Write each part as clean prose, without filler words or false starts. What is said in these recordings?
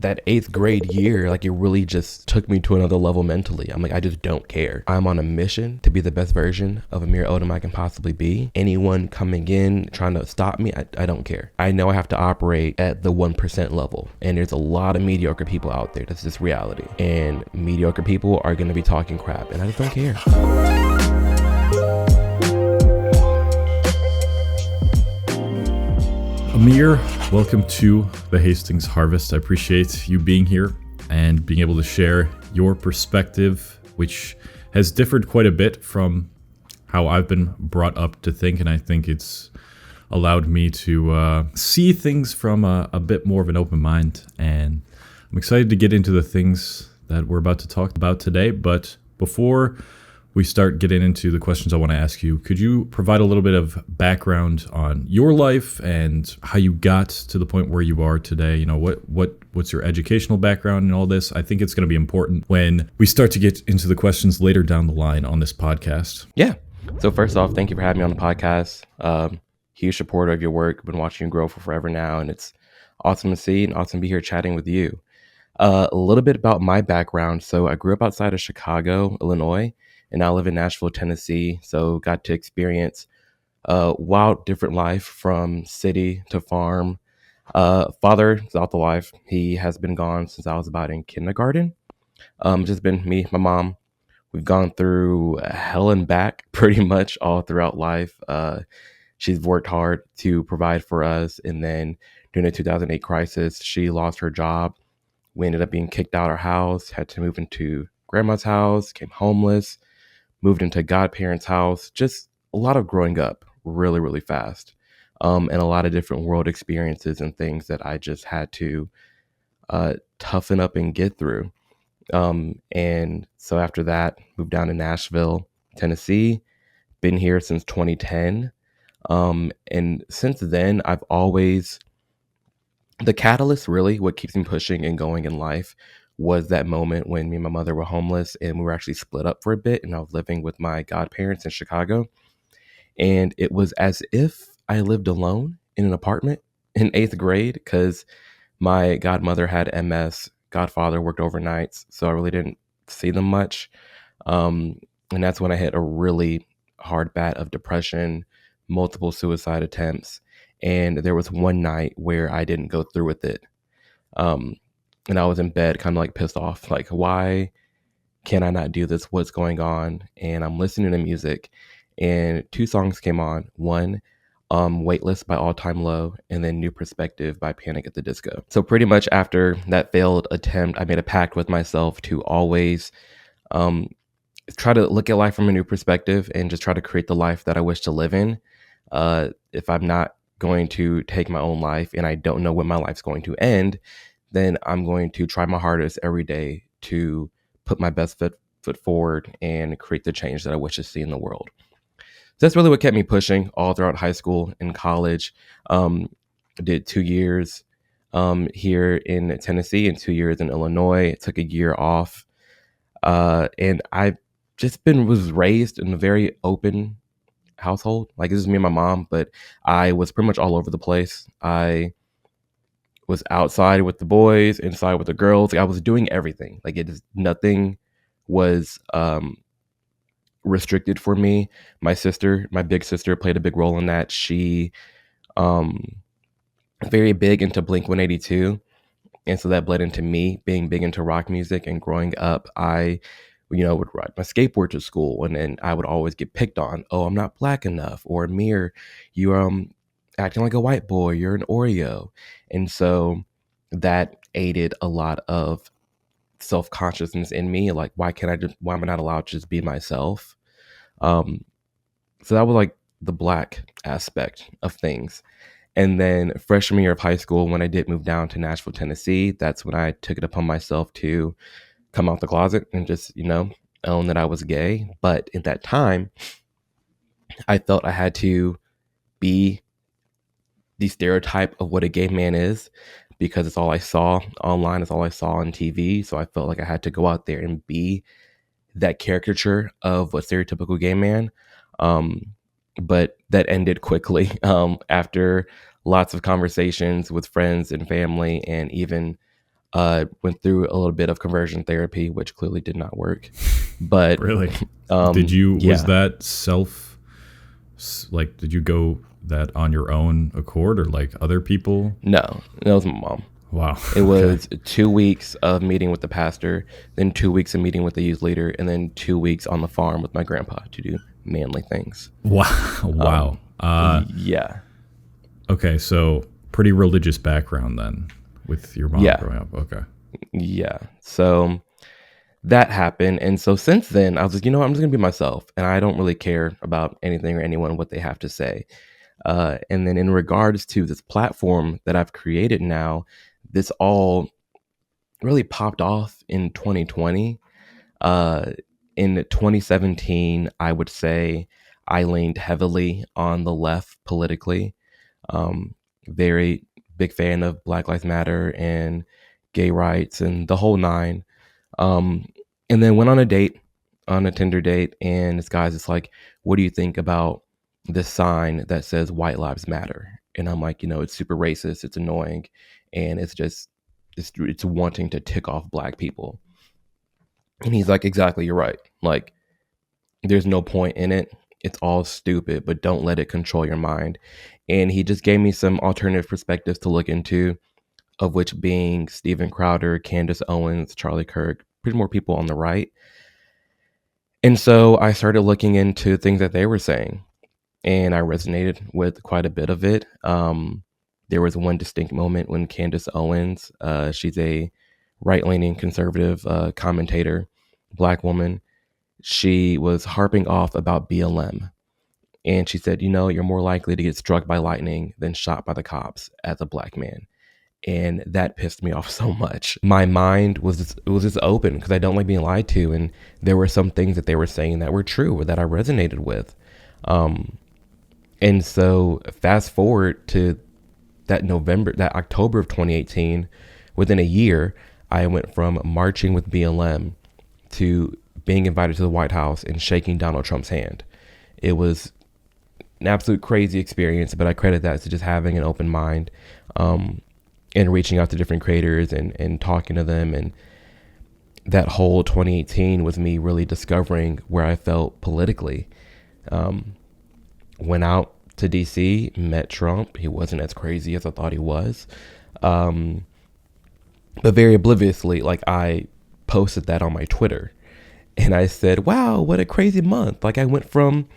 that 8th grade year, like it really just took me to another level mentally. I'm like, I just don't care. I'm on a mission to be the best version of Amir Odom I can possibly be. Anyone coming in trying to stop me, I don't care. I know I have to operate at the 1% level, and there's a lot of mediocre people out there. That's just reality. And mediocre people are going to be talking crap, and I just don't care. Amir, welcome to the Hastings Harvest. I appreciate you being here and being able to share your perspective, which has differed quite a bit from how I've been brought up to think, and I think it's allowed me to see things from a bit more of an open mind. And I'm excited to get into the things that we're about to talk about today. But before we start getting into the questions I want to ask you, could you provide a little bit of background on your life and how you got to the point where you are today? You know, what's your educational background and all this? I think it's going to be important when we start to get into the questions later down the line on this podcast. Yeah. So first off, thank you for having me on the podcast. Huge supporter of your work. Been watching you grow for forever now, and it's awesome to see and awesome to be here chatting with you. A little bit about my background. So I grew up outside of Chicago, Illinois, and now live in Nashville, Tennessee. So got to experience a wild, different life from city to farm. Father is out the life. He has been gone since I was about in kindergarten. Just been me, my mom. We've gone through hell and back pretty much all throughout life. She's worked hard to provide for us. And then during the 2008 crisis, she lost her job. We ended up being kicked out of our house, had to move into grandma's house, became homeless, moved into godparents' house. Just a lot of growing up really, really fast. And a lot of different world experiences and things that I just had to toughen up and get through. And so after that, moved down to Nashville, Tennessee, been here since 2010. And since then, I've always, the catalyst really, what keeps me pushing and going in life was that moment when me and my mother were homeless and we were actually split up for a bit, and I was living with my godparents in Chicago. And it was as if I lived alone in an apartment in 8th grade because my godmother had MS, godfather worked overnights, so I really didn't see them much. And that's when I hit a really hard bat of depression, multiple suicide attempts. And there was one night where I didn't go through with it. And I was in bed kind of like pissed off, like, why can I not do this? What's going on? And I'm listening to music, and 2 songs came on. One, Weightless by All Time Low, and then New Perspective by Panic at the Disco. So pretty much after that failed attempt, I made a pact with myself to always try to look at life from a new perspective and just try to create the life that I wish to live in. If I'm not going to take my own life and I don't know when my life's going to end, then I'm going to try my hardest every day to put my best foot forward and create the change that I wish to see in the world. So that's really what kept me pushing all throughout high school and college. I did 2 years here in Tennessee and 2 years in Illinois. Took a year off. And I've just was raised in a very open household. Like, this is me and my mom, but I was pretty much all over the place. I was outside with the boys, inside with the girls. Like, I was doing everything. Like, nothing was restricted for me. My big sister played a big role in that. She very big into Blink-182. And so that bled into me being big into rock music. And growing up, I would ride my skateboard to school, and then I would always get picked on. Oh, I'm not black enough. Or, Amir, you acting like a white boy, you're an Oreo. And so that aided a lot of self-consciousness in me. Like, why am I not allowed to just be myself? So that was like the black aspect of things. And then freshman year of high school, when I did move down to Nashville, Tennessee, that's when I took it upon myself to come out the closet and just, own that I was gay. But at that time, I felt I had to be the stereotype of what a gay man is, because it's all I saw online, it's all I saw on TV. So I felt like I had to go out there and be that caricature of a stereotypical gay man. But that ended quickly after lots of conversations with friends and family, and even Went through a little bit of conversion therapy, which clearly did not work. But Really? Was yeah, that did you go that on your own accord or like other people? no, that was my mom. Wow. It Okay. was 2 weeks of meeting with the pastor, then 2 weeks of meeting with the youth leader, and then 2 weeks on the farm with my grandpa to do manly things. Wow. Wow. Yeah, Okay, so pretty religious background then with your mom yeah, growing up. Okay. yeah. So that happened. And so since then, I was like, you know what? I'm just going to be myself. And I don't really care about anything or anyone, what they have to say. And then in regards to this platform that I've created now, this all really popped off in 2020. Uh, in 2017, I would say I leaned heavily on the left politically. Um, Very big fan of Black Lives Matter and gay rights and the whole nine. Um, and then went on a date, on a Tinder date, and this guy's just like, "What do you think about this sign that says White Lives Matter?" And I'm like, it's super racist, it's annoying, and it's wanting to tick off black people. And he's like, "Exactly, you're right. Like, there's no point in it. It's all stupid, but don't let it control your mind." And he just gave me some alternative perspectives to look into, of which being Steven Crowder, Candace Owens, Charlie Kirk, pretty more people on the right. And so I started looking into things that they were saying, and I resonated with quite a bit of it. There was one distinct moment when Candace Owens, she's a right-leaning conservative commentator, black woman, she was harping off about BLM. And she said, you're more likely to get struck by lightning than shot by the cops as a black man. And that pissed me off so much. My mind was just open because I don't like being lied to, and there were some things that they were saying that were true or that I resonated with. And so fast forward to that October of 2018, within a year, I went from marching with BLM to being invited to the White House and shaking Donald Trump's hand. It was an absolute crazy experience, but I credit that to just having an open mind. And reaching out to different creators and talking to them. And that whole 2018 was me really discovering where I felt politically. Went out to DC, met Trump. He wasn't as crazy as I thought he was. But very obliviously, like, I posted that on my Twitter. And I said, wow, what a crazy month. Like, I went from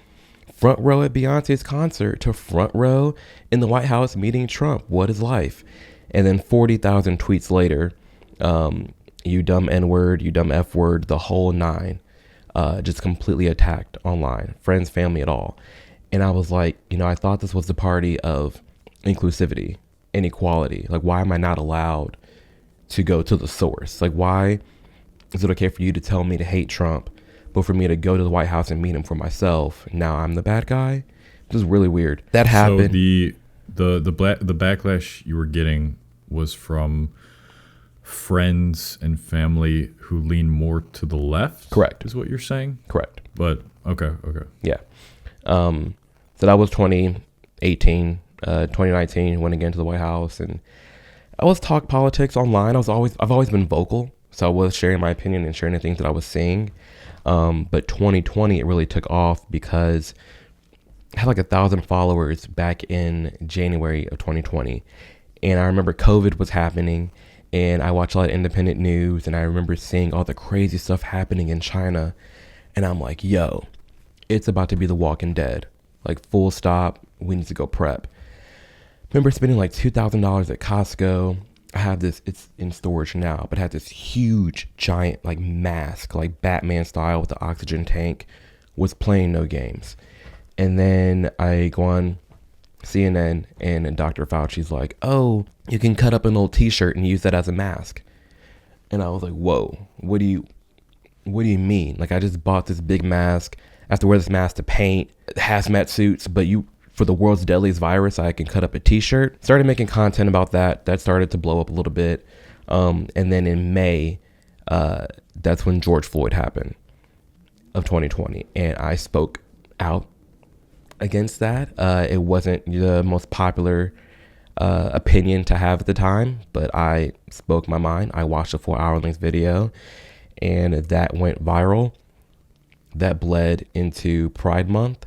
front row at Beyonce's concert to front row in the White House meeting Trump. What is life? And then 40,000 tweets later, you dumb N-word, you dumb F-word, the whole nine, just completely attacked online, friends, family, at all. And I was like, I thought this was the party of inclusivity and equality. Like, why am I not allowed to go to the source? Like, why is it okay for you to tell me to hate Trump, but for me to go to the White House and meet him for myself, now I'm the bad guy? This is really weird. That happened. So the backlash you were getting was from friends and family who lean more to the left. Correct. Is what you're saying? Correct. But okay. Yeah. So that was 2018, 2019, went again to the White House, and I was talk politics online. I've always been vocal, so I was sharing my opinion and sharing the things that I was seeing. But 2020, it really took off because I had like 1,000 followers back in January of 2020. And I remember COVID was happening, and I watched a lot of independent news, and I remember seeing all the crazy stuff happening in China. And I'm like, yo, it's about to be the Walking Dead. Like, full stop. We need to go prep. Remember spending like $2,000 at Costco. I have this, it's in storage now, but I had this huge, giant, like, mask, like Batman style with the oxygen tank, was playing no games. And then I go on CNN, and Dr. Fauci's like, oh, you can cut up an old t-shirt and use that as a mask. And I was like, whoa, what do you mean? Like, I just bought this big mask. I have to wear this mask to paint, hazmat suits, but for the world's deadliest virus, I can cut up a t-shirt. Started making content about that. That started to blow up a little bit. And then in May, that's when George Floyd happened of 2020. And I spoke out against that. It wasn't the most popular opinion to have at the time, but I spoke my mind. I watched a 4-hour length video, and that went viral. That bled into Pride Month.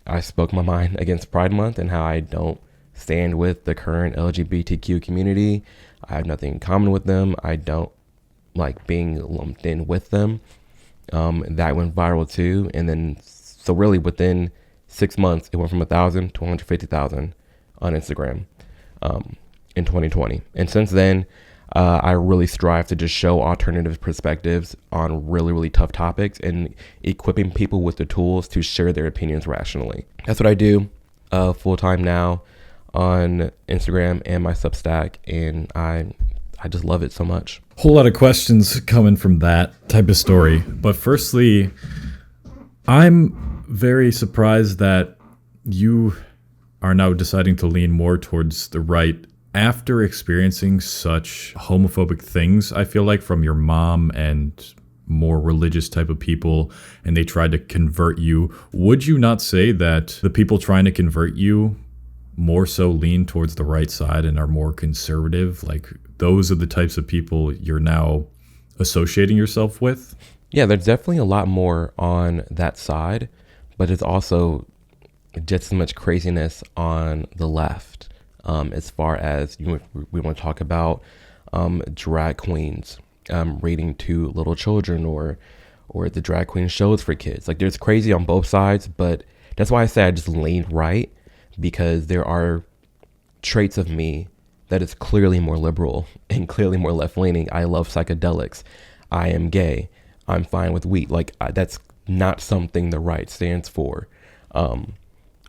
I spoke my mind against Pride Month and how I don't stand with the current LGBTQ community. I have nothing in common with them. I don't like being lumped in with them. That went viral too. And then, so really within 6 months, it went from 1,000 to 150,000 on Instagram in 2020. And since then, I really strive to just show alternative perspectives on really, really tough topics and equipping people with the tools to share their opinions rationally. That's what I do full time now on Instagram and my Substack, and I just love it so much. Whole lot of questions coming from that type of story. But firstly, I'm very surprised that you are now deciding to lean more towards the right after experiencing such homophobic things, I feel like, from your mom and more religious type of people, and they tried to convert you. Would you not say that the people trying to convert you more so lean towards the right side and are more conservative? Like, those are the types of people you're now associating yourself with? Yeah, there's definitely a lot more on that side, but it's also just as much craziness on the left. As far as we want to talk about drag queens reading to little children or the drag queen shows for kids. Like, there's crazy on both sides, but that's why I say I just lean right, because there are traits of me that is clearly more liberal and clearly more left-leaning. I love psychedelics. I am gay. I'm fine with weed. Like, that's not something the right stands for.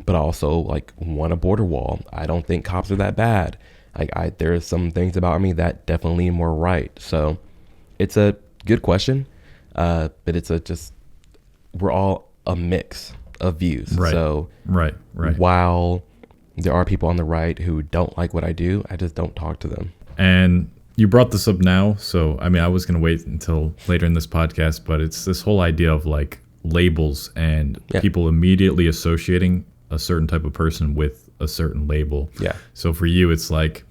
But I also like want a border wall. I don't think cops are that bad. Like, there's some things about me that definitely lean more right. So it's a good question, but it's we're all a mix of views. Right. So right. while there are people on the right who don't like what I do, I just don't talk to them. And you brought this up now, so I mean, I was going to wait until later in this podcast, but it's this whole idea of like labels and people immediately associating a certain type of person with a certain label. Yeah. So for you, it's like,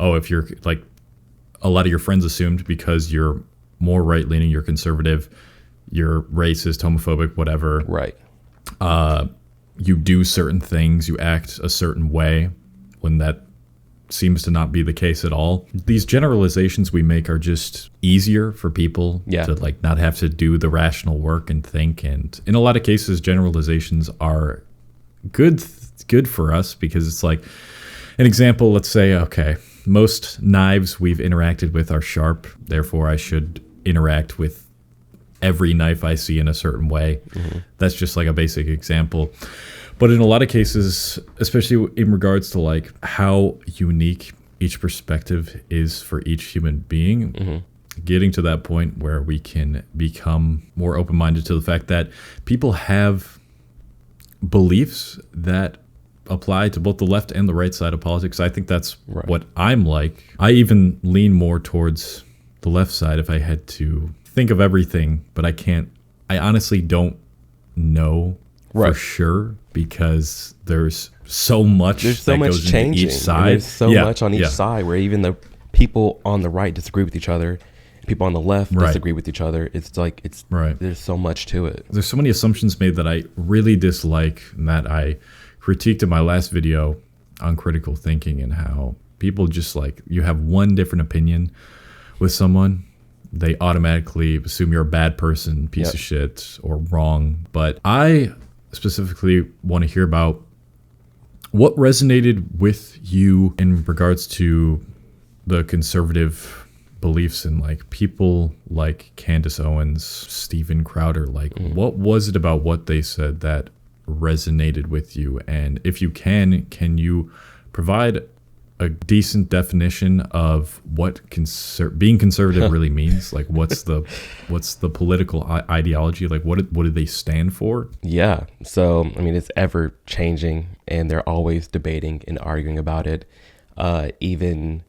oh, if you're like, a lot of your friends assumed because you're more right leaning, you're conservative, you're racist, homophobic, whatever. Right. You do certain things, you act a certain way, when that seems to not be the case at all. These generalizations we make are just easier for people to like not have to do the rational work and think. And in a lot of cases, generalizations are good for us, because it's like an example. Let's say, okay, most knives we've interacted with are sharp, therefore I should interact with every knife I see in a certain way. Mm-hmm. That's just like a basic example. But in a lot of cases, especially in regards to like how unique each perspective is for each human being, getting to that point where we can become more open-minded to the fact that people have beliefs that apply to both the left and the right side of politics. I think that's what I'm like. I even lean more towards the left side if I had to think of everything, but I honestly don't know for sure, because there's so much that goes into each side. There's so much on each side, where even the people on the right disagree with each other, people on the left disagree with each other. It's like there's so much to it. There's so many assumptions made that I really dislike, and that I critiqued in my last video on critical thinking, and how people just like, you have one different opinion with someone, they automatically assume you're a bad person, piece of shit, or wrong. But I specifically want to hear about what resonated with you in regards to the conservative beliefs, and like people like Candace Owens, Steven Crowder. Like, what was it about what they said that resonated with you? And if you can you provide a decent definition of what being conservative really means? Like, what's the political ideology? Like, what do they stand for? Yeah. So, I mean, it's ever changing, and they're always debating and arguing about it. Even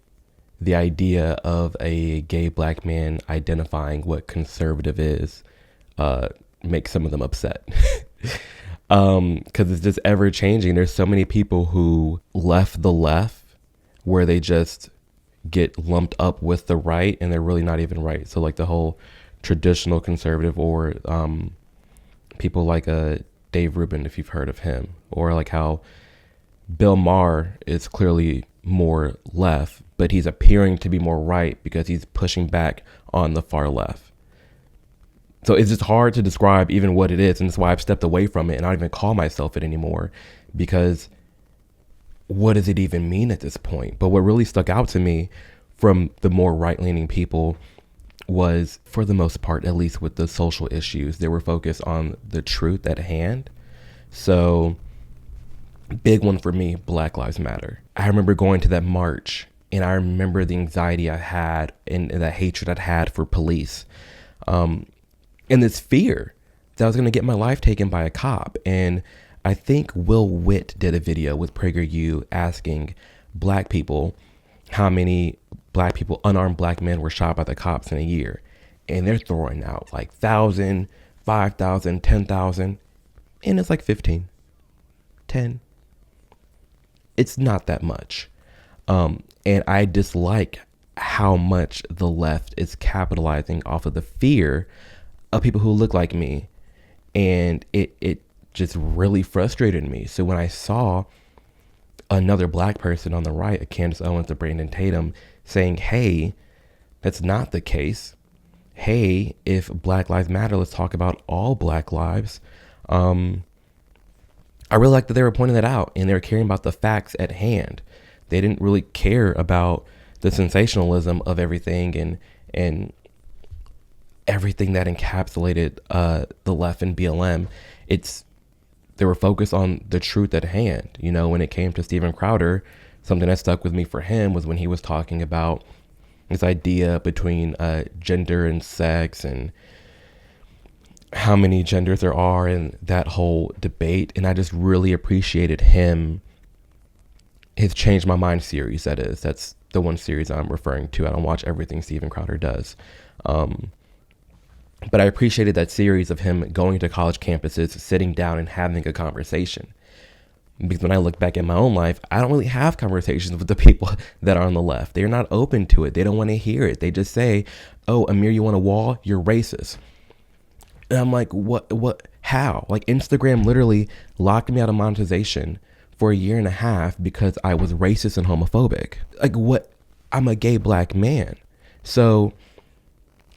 the idea of a gay black man identifying what conservative is makes some of them upset. Because it's just ever changing. There's so many people who left the left where they just get lumped up with the right and they're really not even right. So like the whole traditional conservative, or people like Dave Rubin, if you've heard of him, or like how Bill Maher is clearly more left, but he's appearing to be more right because he's pushing back on the far left. So it's just hard to describe even what it is. And that's why I've stepped away from it and I don't even call myself it anymore, because what does it even mean at this point? But what really stuck out to me from the more right-leaning people was, for the most part, at least with the social issues, they were focused on the truth at hand. So big one for me, Black Lives Matter. I remember going to that march and I remember the anxiety I had and the hatred I'd had for police. And this fear that I was going to get my life taken by a cop. And I think Will Witt did a video with PragerU asking black people how many black people, unarmed black men, were shot by the cops in a year. And they're throwing out like 1,000, 5,000, 10,000. And it's like 15, 10. It's not that much. And I dislike how much the left is capitalizing off of the fear of people who look like me. And it just really frustrated me. So when I saw another black person on the right, a Candace Owens, a Brandon Tatum, saying, hey, that's not the case. Hey, if Black Lives Matter, let's talk about all black lives. I really like that they were pointing that out and they were caring about the facts at hand. They didn't really care about the sensationalism of everything and everything that encapsulated the left and BLM. They were focused on the truth at hand. You know, when it came to Steven Crowder, something that stuck with me for him was when he was talking about this idea between gender and sex and how many genders there are and that whole debate. And I just really appreciated his Change My Mind series. That's the one series I'm referring to. I don't watch everything Steven Crowder does. But I appreciated that series of him going to college campuses, sitting down and having a conversation. Because when I look back at my own life, I don't really have conversations with the people that are on the left. They're not open to it. They don't want to hear it. They just say, oh, Amir, you want a wall? You're racist. And I'm like, what, how? Like Instagram literally locked me out of monetization for 1.5 years because I was racist and homophobic. Like what? I'm a gay black man. So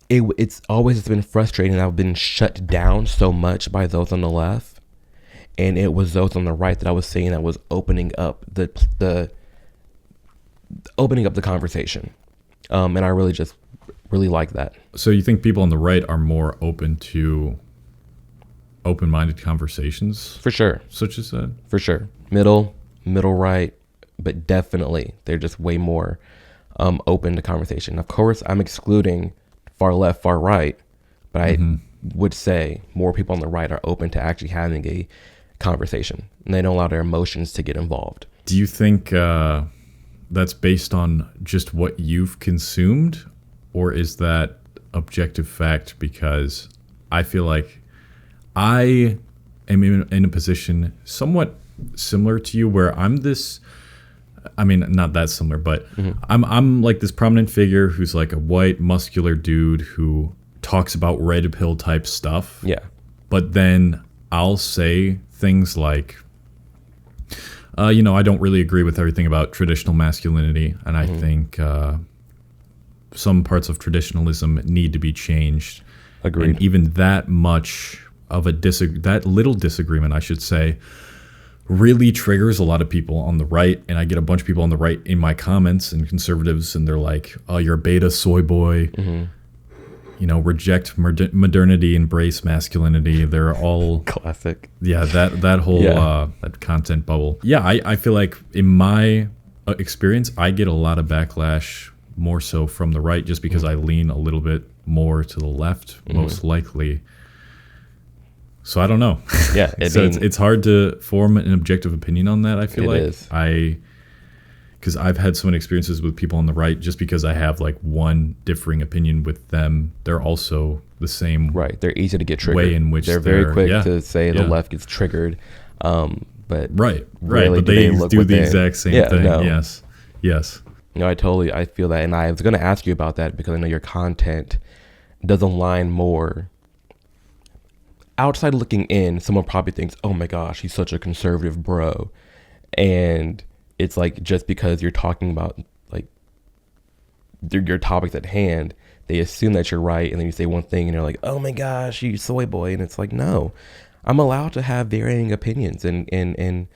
it's always been frustrating. I've been shut down so much by those on the left, and it was those on the right that I was seeing that was opening up the conversation, and I really like that. So you think people on the right are more open to open-minded conversations? For sure. Such as that? For sure. Middle right, but definitely they're just way more open to conversation. Of course, I'm excluding far left, far right, but I would say more people on the right are open to actually having a conversation, and they don't allow their emotions to get involved. Do you think that's based on just what you've consumed, or is that objective fact? Because I feel like I am in a position somewhat similar to you where I'm this, I mean, not that similar, but I'm like this prominent figure who's like a white, muscular dude who talks about red pill type stuff. Yeah. But then I'll say things like, I don't really agree with everything about traditional masculinity. And I think some parts of traditionalism need to be changed. Agreed. And even that much of that little disagreement, I should say, really triggers a lot of people on the right. And I get a bunch of people on the right in my comments and conservatives, and they're like, oh, you're a beta soy boy. Reject modernity, embrace masculinity. They're all classic. Yeah, that whole that content bubble. Yeah, I feel like in my experience, I get a lot of backlash more so from the right just because I lean a little bit more to the left, most likely. So I don't know. Yeah. It's hard to form an objective opinion on that, I feel like. It is. because I've had so many experiences with people on the right. Just because I have like one differing opinion with them, they're also the same. Right. They're easy to get triggered. Way in which they're very quick to say the left gets triggered. But right. But they do the exact same thing. No. Yes. No, I feel that. And I was going to ask you about that because I know your content does align more. Outside looking in, someone probably thinks, oh my gosh, he's such a conservative bro. And it's like, just because you're talking about like your topics at hand, they assume that you're right. And then you say one thing and you're like, oh my gosh, you soy boy. And it's like, no, I'm allowed to have varying opinions and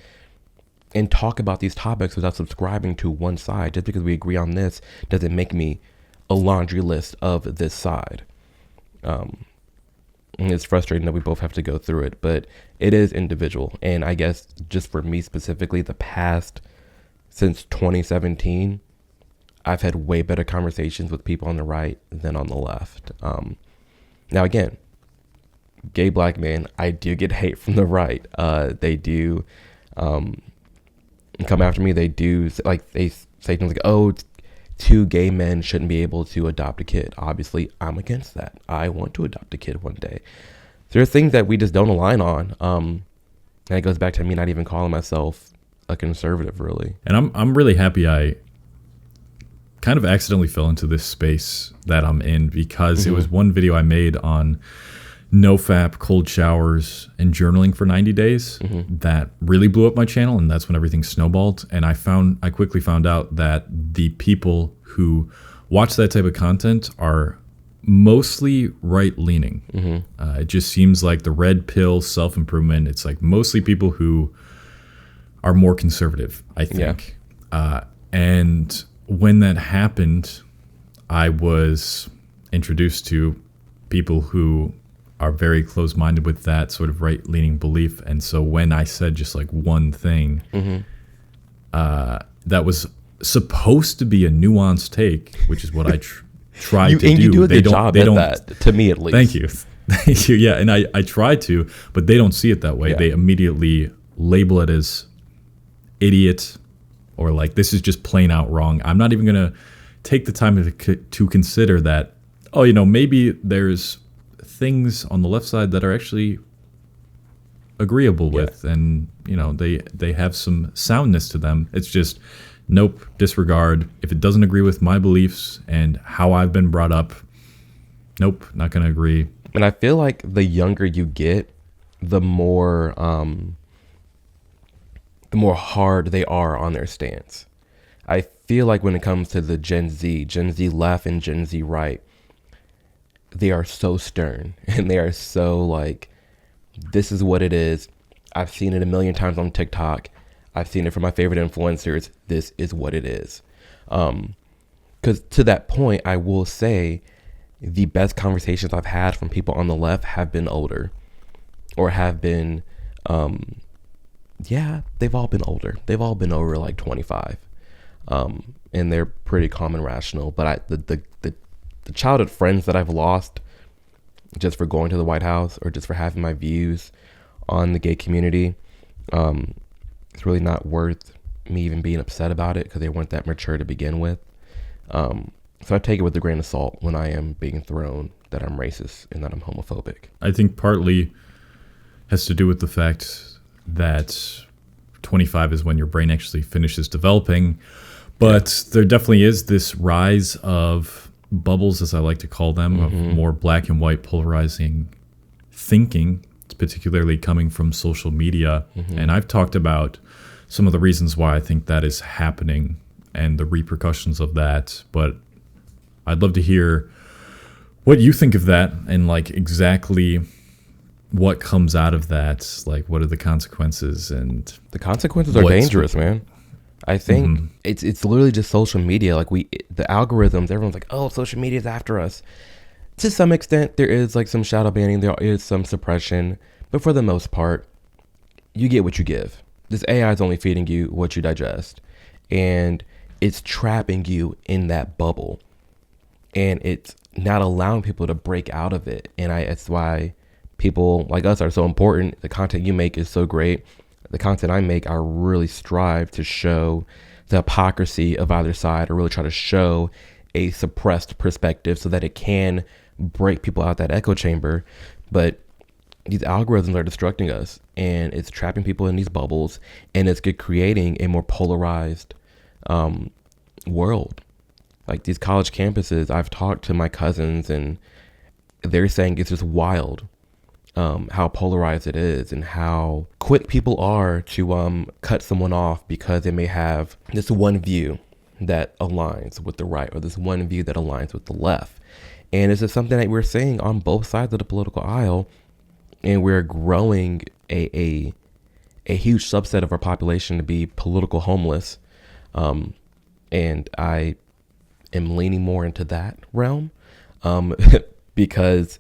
talk about these topics without subscribing to one side. Just because we agree on this doesn't make me a laundry list of this side. And it's frustrating that we both have to go through it, but it is individual. And I guess just for me specifically, since 2017, I've had way better conversations with people on the right than on the left. Now, again, gay black men, I do get hate from the right. They do come after me. They do, like, they say things like, oh, two gay men shouldn't be able to adopt a kid. Obviously, I'm against that. I want to adopt a kid one day. There are things that we just don't align on. And it goes back to me not even calling myself a conservative, really. And I'm really happy I kind of accidentally fell into this space that I'm in, because it was one video I made on NoFap, cold showers, and journaling for 90 days that really blew up my channel, and that's when everything snowballed. And I quickly found out that the people who watch that type of content are mostly right-leaning. It just seems like the red pill self-improvement, it's like mostly people who are more conservative, I think. And when that happened, I was introduced to people who are very close-minded with that sort of right-leaning belief. And so when I said just like one thing that was supposed to be a nuanced take, which is what I tried to do. And you do a good job at that, to me at least. Thank you. Thank you. Yeah, and I tried to, but they don't see it that way. Yeah. They immediately label it as idiot, or like, this is just plain out wrong. I'm not even going to take the time to consider that, oh, maybe there's things on the left side that are actually agreeable with, and they have some soundness to them. It's just, nope, disregard. If it doesn't agree with my beliefs and how I've been brought up, nope, not going to agree. And I feel like the younger you get, the more hard they are on their stance. I feel like when it comes to the Gen Z left and Gen Z right, they are so stern and they are so like, this is what it is. I've seen it a million times on TikTok. I've seen it from my favorite influencers. This is what it is. Because to that point, I will say the best conversations I've had from people on the left have been older, or have been, they've all been older. They've all been over like 25. And they're pretty calm and rational. But the childhood friends that I've lost just for going to the White House or just for having my views on the gay community, it's really not worth me even being upset about it, because they weren't that mature to begin with. So I take it with a grain of salt when I am being thrown that I'm racist and that I'm homophobic. I think partly has to do with the fact that 25 is when your brain actually finishes developing. But there definitely is this rise of bubbles, as I like to call them, of more black and white polarizing thinking, particularly coming from social media. And I've talked about some of the reasons why I think that is happening and the repercussions of that. But I'd love to hear what you think of that, and like exactly what comes out of that. Like, what are the consequences? And the consequences are dangerous, man. I think it's literally just social media. Like the algorithms, everyone's like, oh, social media is after us. To some extent, there is like some shadow banning, there is some suppression, but for the most part, you get what you give. This AI is only feeding you what you digest, and it's trapping you in that bubble, and it's not allowing people to break out of it. And that's why people like us are so important. The content you make is so great. The content I make, I really strive to show the hypocrisy of either side, or really try to show a suppressed perspective so that it can break people out that echo chamber. But these algorithms are destructing us, and it's trapping people in these bubbles, and it's creating a more polarized world. Like these college campuses, I've talked to my cousins, and they're saying it's just wild how polarized it is, and how quick people are to cut someone off because they may have this one view that aligns with the right, or this one view that aligns with the left. And it's just something that we're seeing on both sides of the political aisle, and we're growing a huge subset of our population to be political homeless. And I am leaning more into that realm because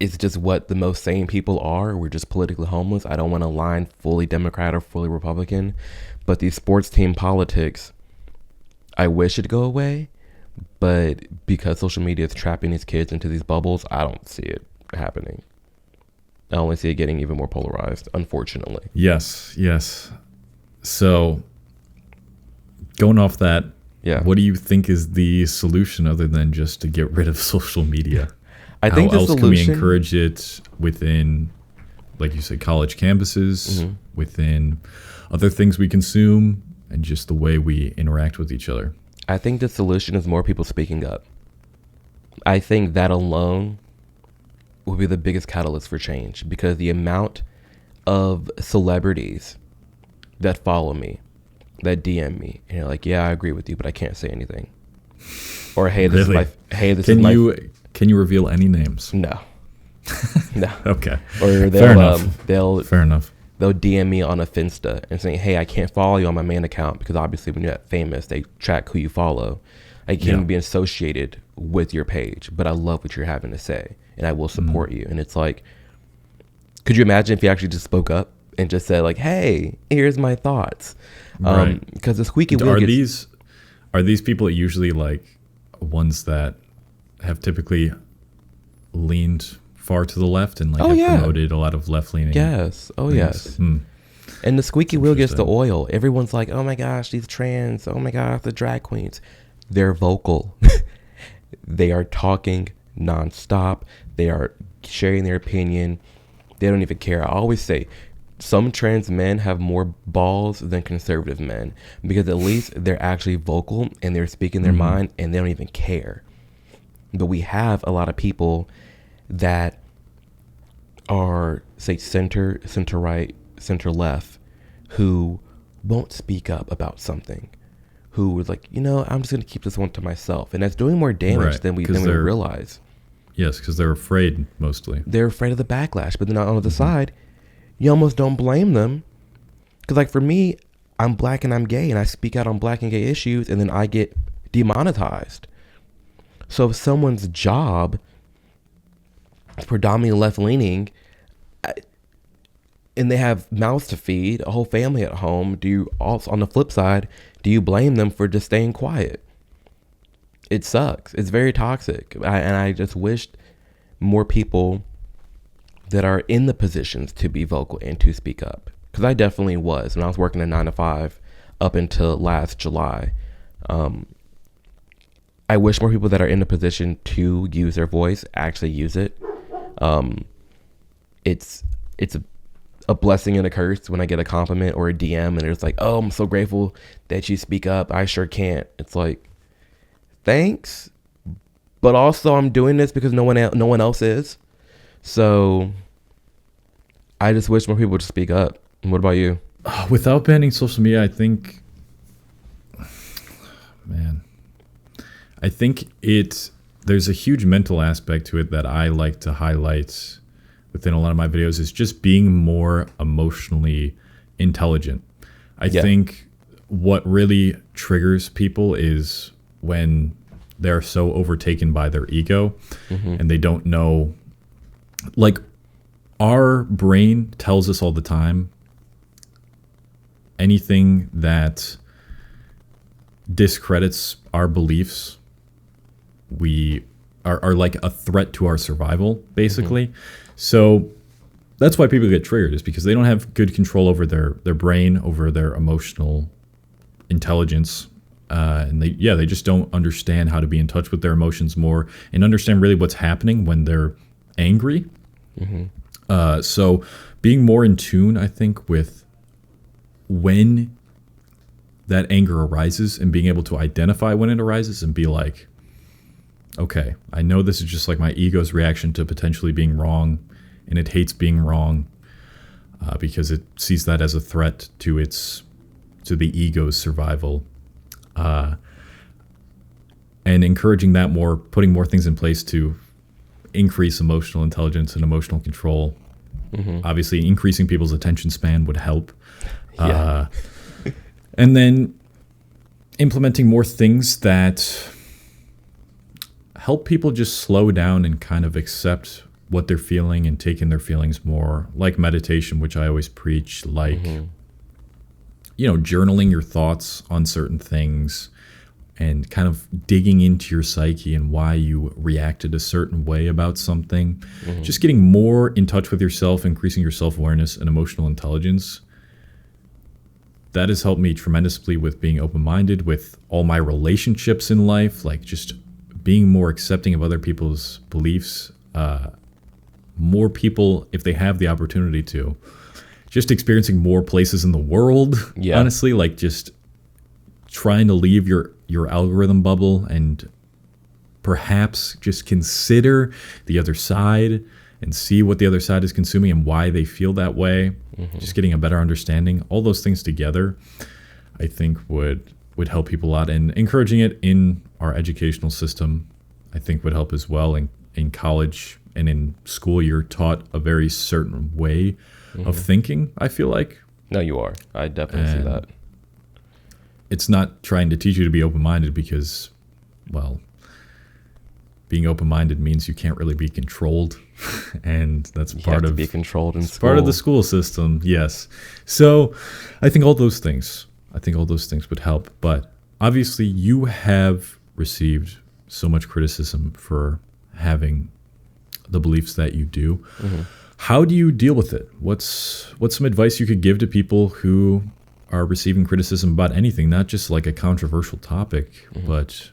it's just what the most sane people are. We're just politically homeless. I don't want to align fully Democrat or fully Republican, but these sports team politics, I wish it'd go away, but because social media is trapping these kids into these bubbles, I don't see it happening. I only see it getting even more polarized, unfortunately. Yes. So going off that, what do you think is the solution other than just to get rid of social media? I think how the else solution, can we encourage it within, like you said, college campuses, within other things we consume, and just the way we interact with each other? I think the solution is more people speaking up. I think that alone will be the biggest catalyst for change, because the amount of celebrities that follow me, that DM me, and you're like, yeah, I agree with you, but I can't say anything. Or, hey, this really? is my, hey, this can is my. Can you reveal any names? No. No. Okay. Or Fair enough. Fair enough. They'll DM me on a Finsta and saying, hey, I can't follow you on my main account, because obviously when you're that famous, they track who you follow. I can't be associated with your page, but I love what you're having to say, and I will support you. And it's like, could you imagine if you actually just spoke up and just said, like, hey, here's my thoughts? Right. Because the squeaky wheel are these people usually like ones that have typically leaned far to the left and like promoted a lot of left-leaning yes things? Yes. And the squeaky wheel gets the oil. Everyone's like, oh my gosh, these trans, oh my gosh, the drag queens. They're vocal. They are talking nonstop. They are sharing their opinion. They don't even care. I always say some trans men have more balls than conservative men, because at least they're actually vocal and they're speaking their mind, and they don't even care. But we have a lot of people that are, say, center right, center left, who won't speak up about something, who was like, I'm just going to keep this one to myself. And that's doing more damage than we realize. Yes, because they're afraid mostly. They're afraid of the backlash. But then on the other side, you almost don't blame them. Because like for me, I'm black and I'm gay, and I speak out on black and gay issues, and then I get demonetized. So if someone's job is predominantly left-leaning, and they have mouths to feed, a whole family at home, do you also, on the flip side, do you blame them for just staying quiet? It sucks. It's very toxic. And I just wished more people that are in the positions to be vocal and to speak up. Because I definitely was. When I was working a 9 to 5 up until last July, I wish more people that are in the position to use their voice actually use it. It's a blessing and a curse when I get a compliment or a DM and it's like, oh, I'm so grateful that you speak up. I sure can't. It's like, thanks, but also I'm doing this because no one else is. So I just wish more people would speak up. What about you? Without banning social media, I think there's a huge mental aspect to it that I like to highlight within a lot of my videos, is just being more emotionally intelligent. I think what really triggers people is when they're so overtaken by their ego and they don't know, like, our brain tells us all the time, anything that discredits our beliefs, we are like a threat to our survival, basically. So that's why people get triggered, is because they don't have good control over their brain, over their emotional intelligence. And they just don't understand how to be in touch with their emotions more and understand really what's happening when they're angry. So being more in tune, I think, with when that anger arises and being able to identify when it arises and be like, okay, I know this is just like my ego's reaction to potentially being wrong, and it hates being wrong because it sees that as a threat to the ego's survival. And encouraging that more, putting more things in place to increase emotional intelligence and emotional control. Obviously, increasing people's attention span would help. Yeah. And then implementing more things that help people just slow down and kind of accept what they're feeling and take in their feelings more, like meditation, which I always preach, like, journaling your thoughts on certain things and kind of digging into your psyche and why you reacted a certain way about something. Just getting more in touch with yourself, increasing your self-awareness and emotional intelligence. That has helped me tremendously with being open-minded with all my relationships in life, like just being more accepting of other people's beliefs. More people, if they have the opportunity to, just experiencing more places in the world, honestly, like just trying to leave your algorithm bubble and perhaps just consider the other side and see what the other side is consuming and why they feel that way. Just getting a better understanding. All those things together, I think would help people a lot. And encouraging it in our educational system, I think would help as well. In college and in school, you're taught a very certain way of thinking, I feel like. No, you are. I definitely see that. It's not trying to teach you to be open-minded because, well, being open-minded means you can't really be controlled, and that's part of be controlled in school. Part of the school system. Yes. So, I think all those things would help. But obviously, you have received so much criticism for having the beliefs that you do. How do you deal with it? What's some advice you could give to people who are receiving criticism about anything, not just like a controversial topic, but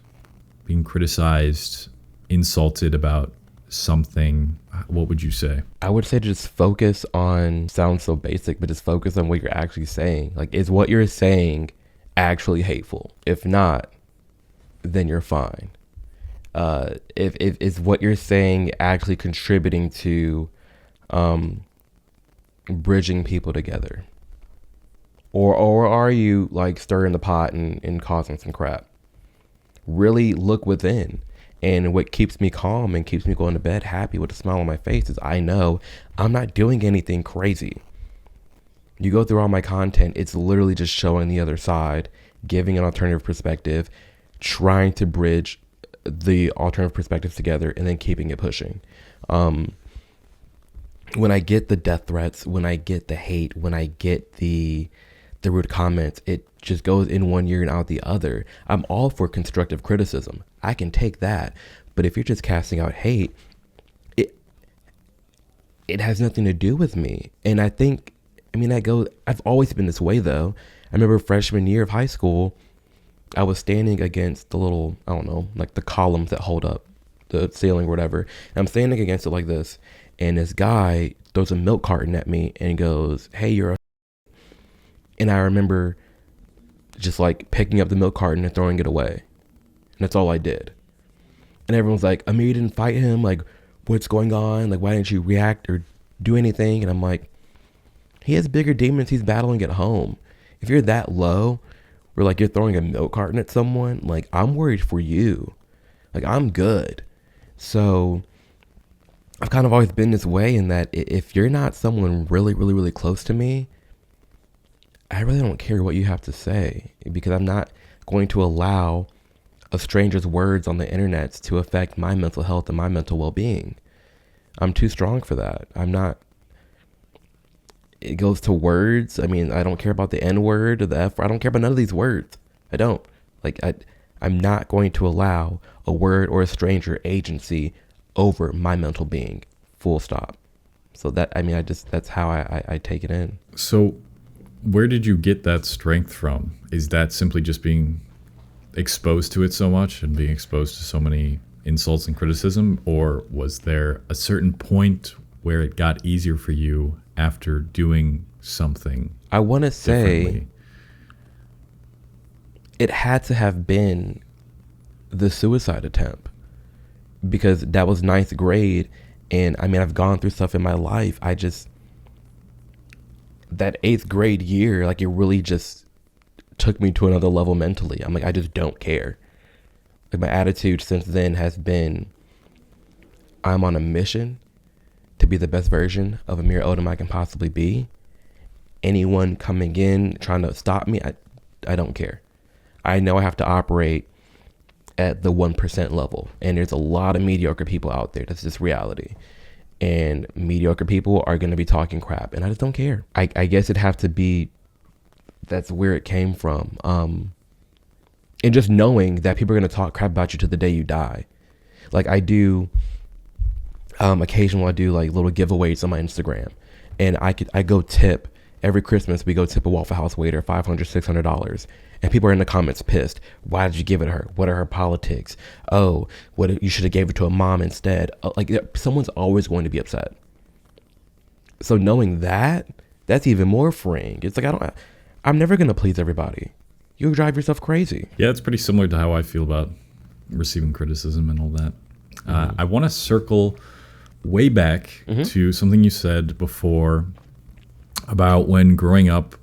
being criticized, insulted about something? What would you say? I would say just focus on, sounds so basic, but just focus on what you're actually saying. Like, is what you're saying actually hateful? If not, then you're fine. If is what you're saying actually contributing to bridging people together? Or are you like stirring the pot and causing some crap? Really look within. And what keeps me calm and keeps me going to bed happy with a smile on my face is I know I'm not doing anything crazy. You go through all my content, it's literally just showing the other side, giving an alternative perspective, trying to bridge the alternative perspectives together, and then keeping it pushing. When I get the death threats, when I get the hate, when I get the rude comments, it just goes in one ear and out the other. I'm all for constructive criticism. I can take that. But if you're just casting out hate, it has nothing to do with me. And I've always been this way though. I remember freshman year of high school, I was standing against the little, I don't know, like the columns that hold up the ceiling or whatever. And I'm standing against it like this. And this guy throws a milk carton at me and goes, "Hey, you're a..." And I remember just like picking up the milk carton and throwing it away. And that's all I did. And everyone's like, "Amir, you didn't fight him. Like, what's going on? Like, why didn't you react or do anything?" And I'm like, he has bigger demons he's battling at home. If you're that low, where like you're throwing a milk carton at someone, like I'm worried for you. Like I'm good. So I've kind of always been this way in that if you're not someone really, really, really close to me, I really don't care what you have to say, because I'm not going to allow a stranger's words on the internet to affect my mental health and my mental well-being. I'm too strong for that. I'm not. It goes to words. I mean, I don't care about the N word or the F word. I don't care about none of these words. I don't. Like, I'm not going to allow a word or a stranger agency over my mental being. Full stop. So that, I mean, that's how I take it in. So where did you get that strength from? Is that simply just being exposed to it so much and being exposed to so many insults and criticism, or was there a certain point where it got easier for you after doing something I want to say differently? it had to have been the suicide attempt, because that was ninth grade. And I mean, I've gone through stuff in my life. That eighth grade year, like, it really just took me to another level mentally. I'm like, I just don't care. Like, my attitude since then has been, I'm on a mission to be the best version of Amir Odom I can possibly be. Anyone coming in trying to stop me, I don't care. I know I have to operate at the 1% level, and there's a lot of mediocre people out there. That's just reality. And mediocre people are going to be talking crap, and I just don't care. I guess it'd have to be, that's where it came from. And just knowing that people are going to talk crap about you to the day you die. Like, I do, occasionally I do like little giveaways on my Instagram, and I go tip every Christmas. We go tip a Waffle House waiter $500, $600, and people are in the comments pissed. Why did you give it to her? What are her politics? Oh, what, you should have gave it to a mom instead. Like, someone's always going to be upset. So knowing that, that's even more freeing. It's like, I'm never going to please everybody. You'll drive yourself crazy. Yeah, it's pretty similar to how I feel about receiving criticism and all that. I want to circle way back to something you said before about when growing up,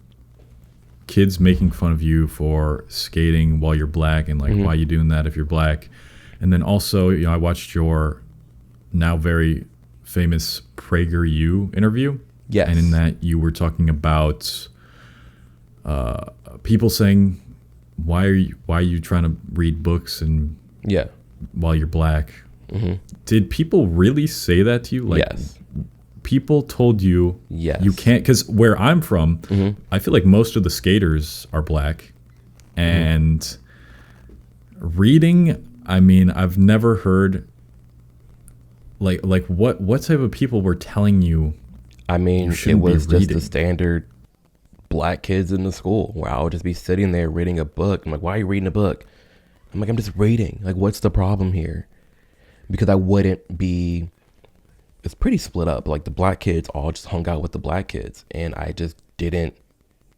kids making fun of you for skating while you're black, and like, why are you doing that if you're black? And then also, you know, I watched your now very famous PragerU interview. Yes. And in that you were talking about people saying, why are you trying to read books and while you're black? Did people really say that to you? Like, yes. People told you Yes. you can't, because where I'm from, I feel like most of the skaters are black, and reading, I mean, I've never heard like what type of people were telling you? I mean, it shouldn't be was just reading? the standard black kids in the school where I would just be sitting there reading a book. I'm like, why are you reading a book? I'm like, I'm just reading. Like, what's the problem here? Because I wouldn't be, it's pretty split up. Like, the black kids all just hung out with the black kids, and I just didn't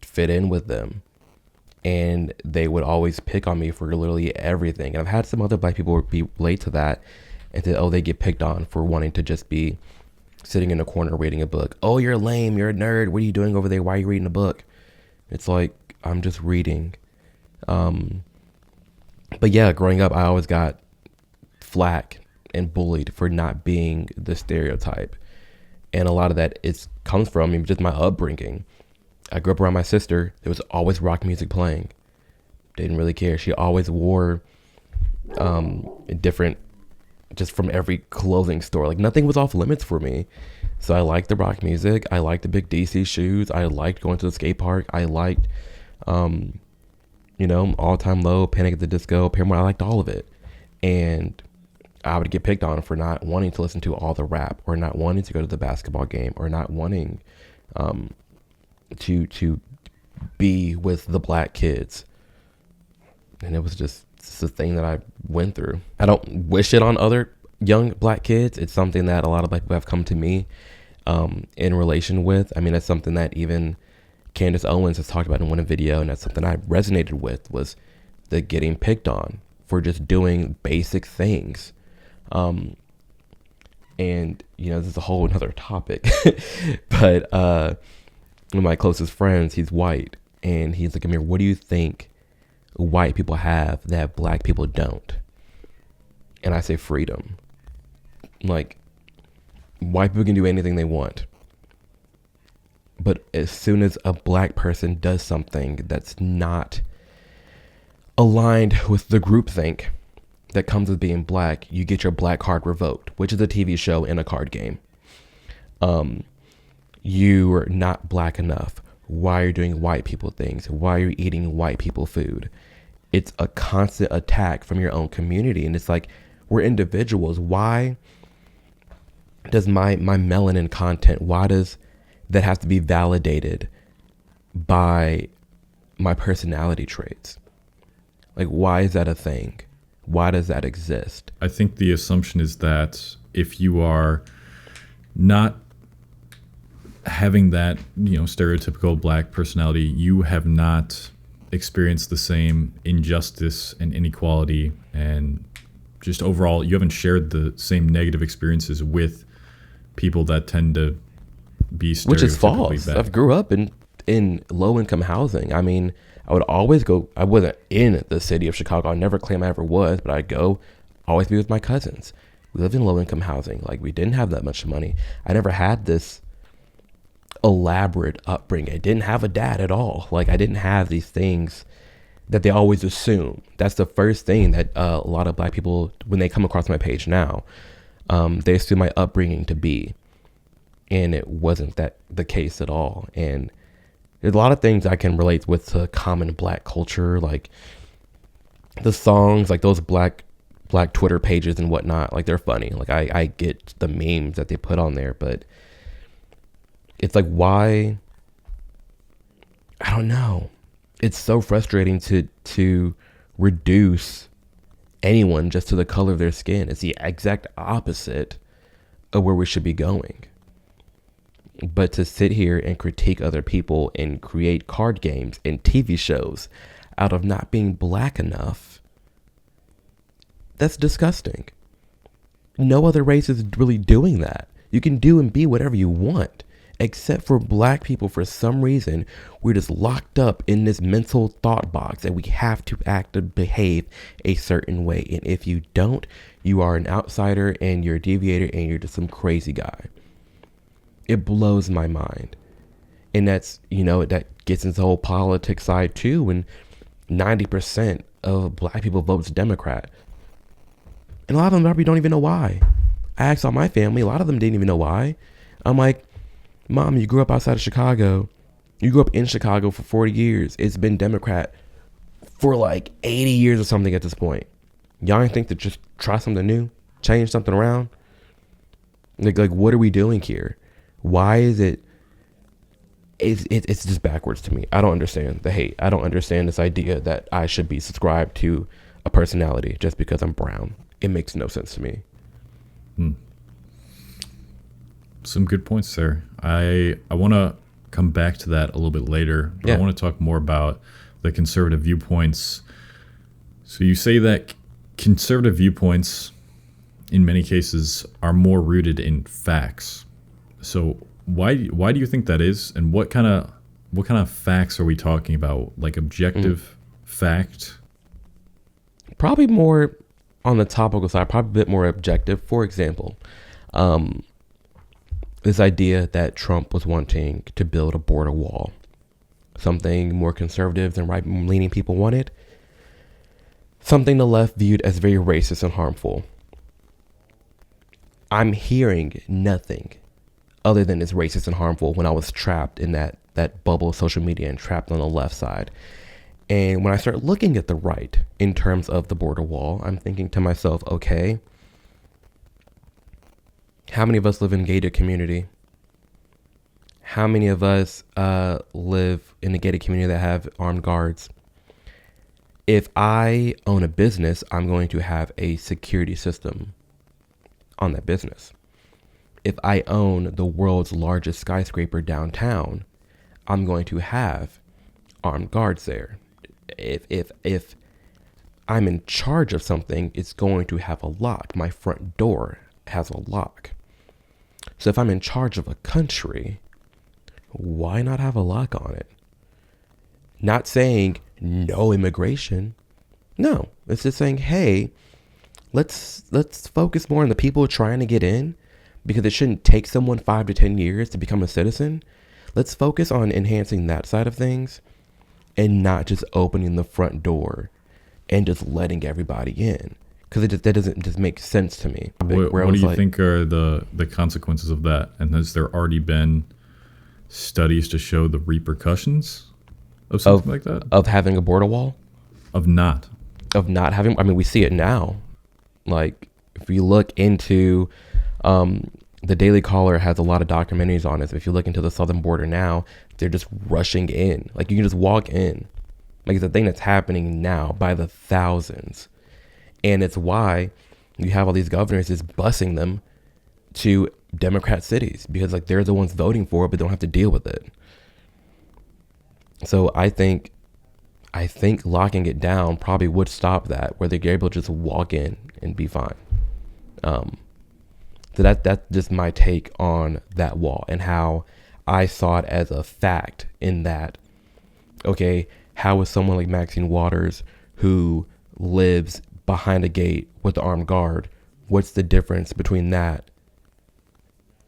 fit in with them. And they would always pick on me for literally everything. And I've had some other black people be late to that and say, oh, they get picked on for wanting to just be sitting in a corner reading a book. Oh, you're lame. You're a nerd. What are you doing over there? Why are you reading a book? It's like, I'm just reading. But yeah, growing up, I always got flack and bullied for not being the stereotype. And a lot of that comes from just my upbringing. I grew up around my sister. There was always rock music playing. Didn't really care. She always wore different, just from every clothing store. Like, nothing was off limits for me. So I liked the rock music. I liked the big DC shoes. I liked going to the skate park. I liked, All Time Low, Panic at the Disco, Paramore. I liked all of it. And I would get picked on for not wanting to listen to all the rap, or not wanting to go to the basketball game, or not wanting to be with the black kids. And it was just a thing that I went through. I don't wish it on other young black kids. It's something that a lot of black people have come to me in relation with. I mean, that's something that even Candace Owens has talked about in one video, and that's something I resonated with, was the getting picked on for just doing basic things. And this is a whole another topic, but one of my closest friends, he's white, and he's like, Amir, what do you think white people have that black people don't? And I say freedom. Like, white people can do anything they want, but as soon as a black person does something that's not aligned with the groupthink that comes with being black, you get your black card revoked, which is a TV show and a card game. You're not black enough. Why are you doing white people things? Why are you eating white people food? It's a constant attack from your own community. And it's like, we're individuals. Why does my melanin content, why does that have to be validated by my personality traits. Like, why is that a thing? Why does that exist? I think the assumption is that if you are not having that, stereotypical black personality, you have not experienced the same injustice and inequality, and just overall, you haven't shared the same negative experiences with people that tend to be stereotypically Which is false. bad. I grew up in low income housing. I mean, I would always go. I wasn't in the city of Chicago. I never claim I ever was, but I'd go, always be with my cousins. We lived in low income housing. Like, we didn't have that much money. I never had this elaborate upbringing. I didn't have a dad at all. Like, I didn't have these things that they always assume. That's the first thing that a lot of black people, when they come across my page now, they assume my upbringing to be. And it wasn't that the case at all. And there's a lot of things I can relate with to common black culture, like the songs, like those black Twitter pages and whatnot. Like, they're funny. Like, I get the memes that they put on there, but it's like, why? I don't know. It's so frustrating to reduce anyone just to the color of their skin. It's the exact opposite of where we should be going. But to sit here and critique other people and create card games and TV shows out of not being black enough, that's disgusting. No other race is really doing that. You can do and be whatever you want. Except for black people, for some reason, we're just locked up in this mental thought box that we have to act and behave a certain way. And if you don't, you are an outsider and you're a deviator and you're just some crazy guy. It blows my mind. And that's, that gets into the whole politics side too. When 90% of black people votes Democrat. And a lot of them probably don't even know why. I asked all my family, a lot of them didn't even know why. I'm like, Mom, you grew up outside of Chicago. You grew up in Chicago for 40 years. It's been Democrat for like 80 years or something at this point. Y'all ain't think to just try something new? Change something around? Like what are we doing here? Why is it? It's just backwards to me. I don't understand the hate. I don't understand this idea that I should be subscribed to a personality just because I'm brown. It makes no sense to me. Some good points there. I want to come back to that a little bit later, but I want to talk more about the conservative viewpoints. So you say that conservative viewpoints, in many cases, are more rooted in facts. So why do you think that is, and what kind of facts are we talking about? Like objective fact? Probably more on the topical side, probably a bit more objective. For example, this idea that Trump was wanting to build a border wall, something more conservative than right-leaning people wanted, something the left viewed as very racist and harmful. I'm hearing nothing other than it's racist and harmful when I was trapped in that bubble of social media and trapped on the left side. And when I start looking at the right in terms of the border wall, I'm thinking to myself, okay, how many of us live in a gated community? How many of us live in a gated community that have armed guards? If I own a business, I'm going to have a security system on that business. If I own the world's largest skyscraper downtown, I'm going to have armed guards there. If I'm in charge of something, it's going to have a lock. My front door has a lock. So if I'm in charge of a country, why not have a lock on it? Not saying no immigration. No, it's just saying, hey, let's focus more on the people trying to get in, because it shouldn't take someone 5 to 10 years to become a citizen. Let's focus on enhancing that side of things and not just opening the front door and just letting everybody in. Because that doesn't just make sense to me. What do you think are the consequences of that? And has there already been studies to show the repercussions of something like that? Of having a border wall? Of not having. I mean, we see it now. Like, if you look into The Daily Caller has a lot of documentaries on it. So if you look into the southern border now, they're just rushing in. Like, you can just walk in. Like, it's a thing that's happening now by the thousands. And it's why you have all these governors just busing them to Democrat cities, because like they're the ones voting for it, but don't have to deal with it. So I think locking it down probably would stop that, where they're able to just walk in and be fine. So that's just my take on that wall and how I saw it as a fact, in that, okay, how is someone like Maxine Waters, who lives behind a gate with the armed guard, what's the difference between that?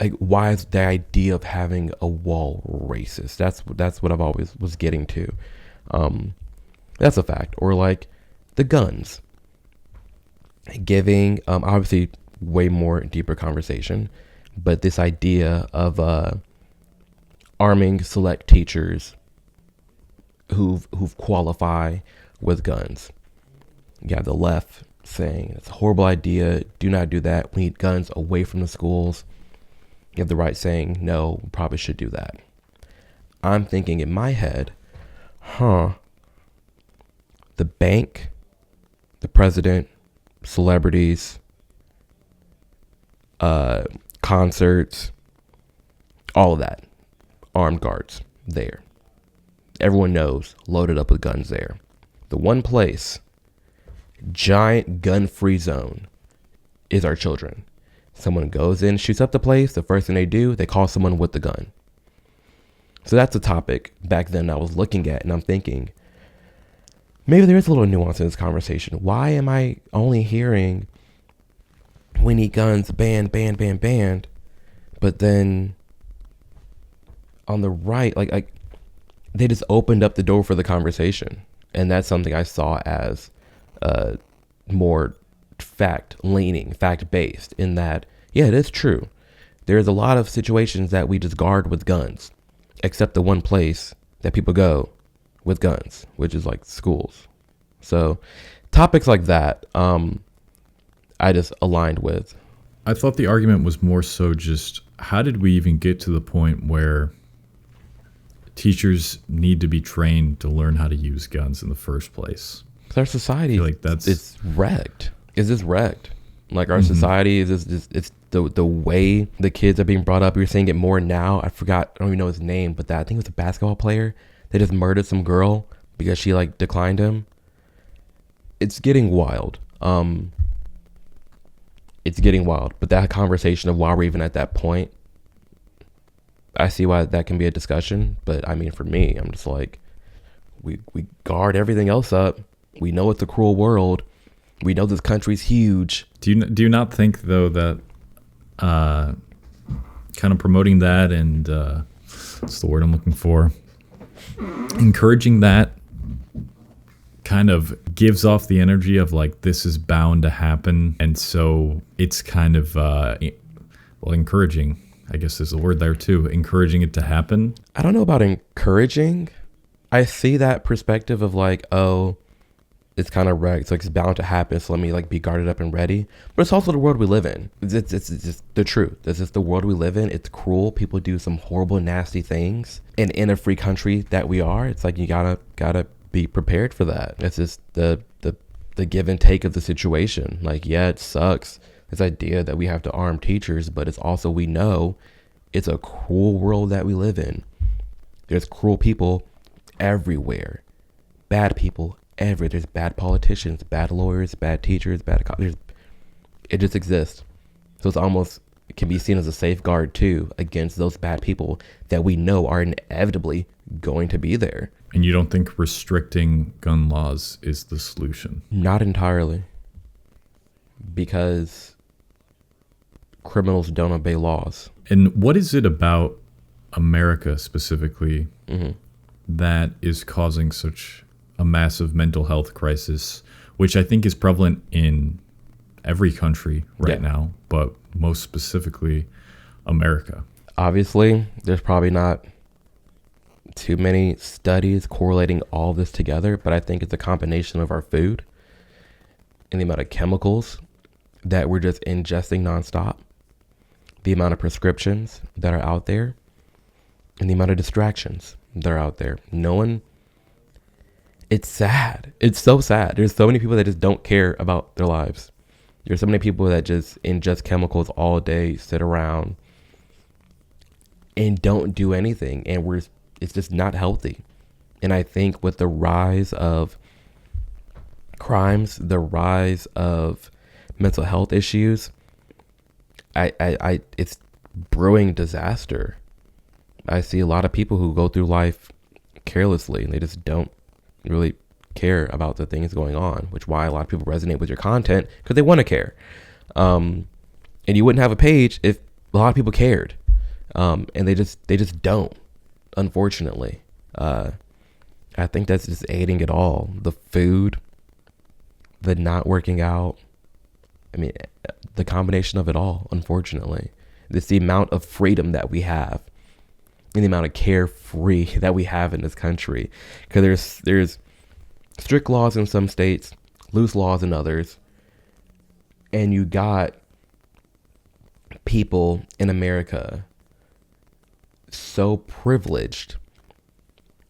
Like, why is the idea of having a wall racist? That's what I've always was getting to. That's a fact. Or like the guns, giving obviously way more deeper conversation, but this idea of arming select teachers who qualify with guns. You have the left saying it's a horrible idea, do not do that, we need guns away from the schools. You have the right saying, no, we probably should do that. I'm thinking in my head, the bank, the president, celebrities, concerts, all of that, armed guards there. Everyone knows, loaded up with guns there. The one place, giant gun-free zone, is our children. Someone goes in, shoots up the place, the first thing they do, they call someone with the gun. So that's a topic back then I was looking at, and I'm thinking, maybe there is a little nuance in this conversation. Why am I only hearing we need guns, banned, but then on the right, like they just opened up the door for the conversation. And that's something I saw as more fact-based, in that, yeah, it is true. There's a lot of situations that we just guard with guns, except the one place that people go with guns, which is like schools. So topics like that, I just aligned with. I thought the argument was more so just, how did we even get to the point where teachers need to be trained to learn how to use guns in the first place? Because our society, like it's wrecked. Is this wrecked? Like, our society is just, it's the way the kids are being brought up. You're seeing it more now. I don't even know his name, but I think it was a basketball player. They just murdered some girl because she like declined him. It's getting wild. It's getting wild. But that conversation of why we're even at that point, I see why that can be a discussion. But I mean, for me, I'm just like, we guard everything else up. We know it's a cruel world. We know this country's huge. Do you not think, though, that kind of promoting that and what's the word I'm looking for? Encouraging that kind of gives off the energy of like, this is bound to happen. And so it's kind of, encouraging, I guess is the word there too, encouraging it to happen. I don't know about encouraging. I see that perspective of like, oh, it's kind of wrecked, so it's bound to happen, so let me like be guarded up and ready. But it's also the world we live in. It's just the truth. This is the world we live in. It's cruel. People do some horrible, nasty things. And in a free country that we are, it's like you gotta be prepared for that. It's just the give and take of the situation. Like, yeah, it sucks, this idea that we have to arm teachers, but it's also, we know it's a cruel world that we live in. There's cruel people everywhere. Bad people everywhere. There's bad politicians, bad lawyers, bad teachers, it just exists. So it can be seen as a safeguard too against those bad people that we know are inevitably going to be there. And you don't think restricting gun laws is the solution? Not entirely. Because criminals don't obey laws. And what is it about America specifically that is causing such a massive mental health crisis, which I think is prevalent in every country right now, but most specifically America? Obviously, there's probably not too many studies correlating all this together, but I think it's a combination of our food and the amount of chemicals that we're just ingesting nonstop, the amount of prescriptions that are out there and the amount of distractions that are out there. No one, it's sad. It's so sad. There's so many people that just don't care about their lives. There's so many people that just ingest chemicals all day, sit around and don't do anything. And it's just not healthy. And I think with the rise of crimes, the rise of mental health issues, it's brewing disaster. I see a lot of people who go through life carelessly and they just don't really care about the things going on, which is why a lot of people resonate with your content, because they want to care. And you wouldn't have a page if a lot of people cared. And they just don't, unfortunately. I think that's just aiding it all. The food, the not working out. I mean, the combination of it all, unfortunately. It's the amount of freedom that we have and the amount of carefree that we have in this country. Because there's strict laws in some states, loose laws in others. And you got people in America so privileged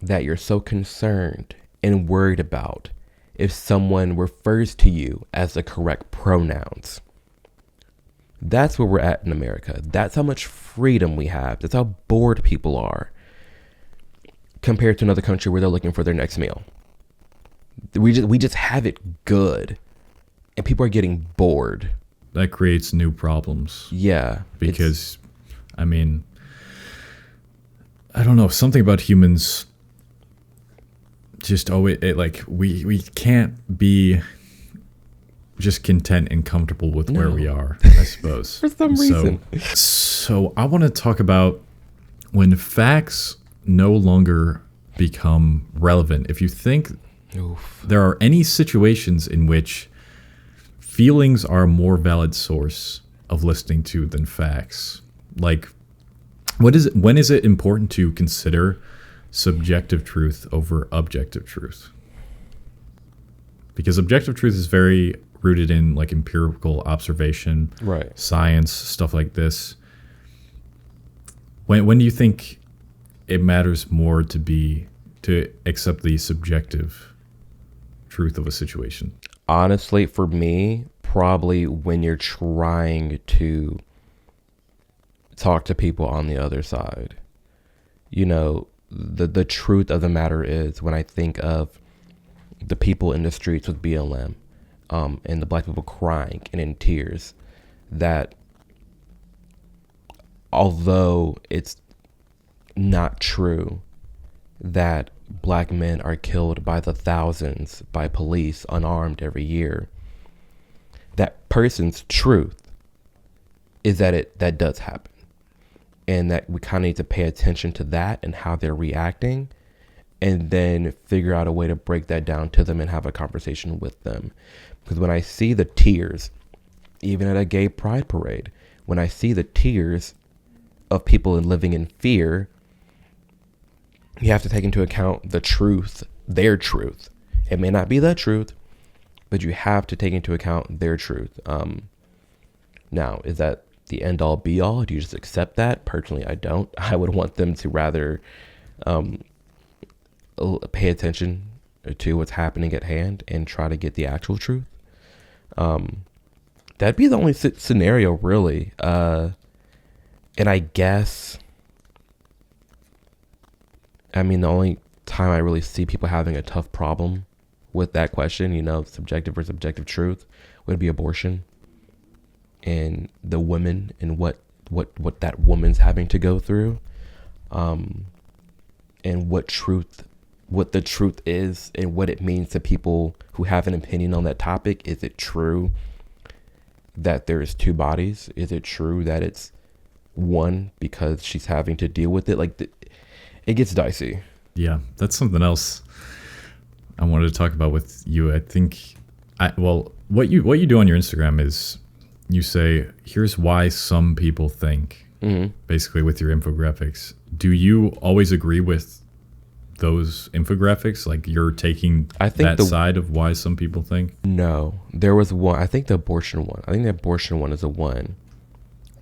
that you're so concerned and worried about if someone refers to you as the correct pronouns. That's where we're at in America. That's how much freedom we have. That's how bored people are compared to another country where they're looking for their next meal. We just have it good, and people are getting bored. That creates new problems. Yeah. Because, I mean, I don't know, something about humans just always, like, we can't be just content and comfortable with where we are, I suppose. For some reason. So I want to talk about when facts no longer become relevant. If you think there are any situations in which feelings are a more valid source of listening to than facts, like when is it important to consider subjective truth over objective truth? Because objective truth is very rooted in like empirical observation, right? Science, stuff like this. When do you think it matters more to accept the subjective truth of a situation? Honestly, for me, probably when you're trying to talk to people on the other side. You know, the truth of the matter is, when I think of the people in the streets with BLM, and the black people crying and in tears, that although it's not true that black men are killed by the thousands by police unarmed every year, that person's truth is that that does happen, and that we kind of need to pay attention to that and how they're reacting, and then figure out a way to break that down to them and have a conversation with them. Because when I see the tears, even at a gay pride parade, when I see the tears of people living in fear, you have to take into account the truth, their truth. It may not be the truth, but you have to take into account their truth. Now, is that the end all be all? Do you just accept that? Personally, I don't. I would want them to rather pay attention to what's happening at hand and try to get the actual truth. That'd be the only scenario, really. And I guess, I mean, the only time I really see people having a tough problem with that question, you know, subjective versus objective truth, would be abortion and the women and what that woman's having to go through, and what the truth is and what it means to people who have an opinion on that topic. Is it true that there's two bodies? Is it true that it's one because she's having to deal with it? Like, it gets dicey. Yeah, that's something else I wanted to talk about with you. I think, what you do on your Instagram is you say, here's why some people think, basically with your infographics. Do you always agree with those infographics? Like, you're taking that side of why some people think? No, there was one. I think the abortion one is the one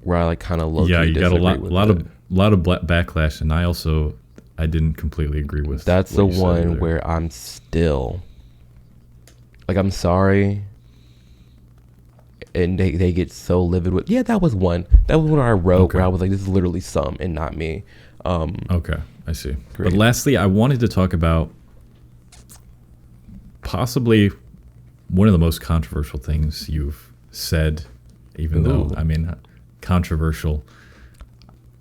where I like kind of low Yeah, key you got a disagree lot, with lot it. of backlash, and I didn't completely agree with. That's what the you said one either. where I'm still like, I'm sorry, and they get so livid with. Yeah, that was one. That was one I wrote where I was like, this is literally some and not me. Okay, I see. Great. But lastly, I wanted to talk about possibly one of the most controversial things you've said, even though, Ooh. I mean, controversial.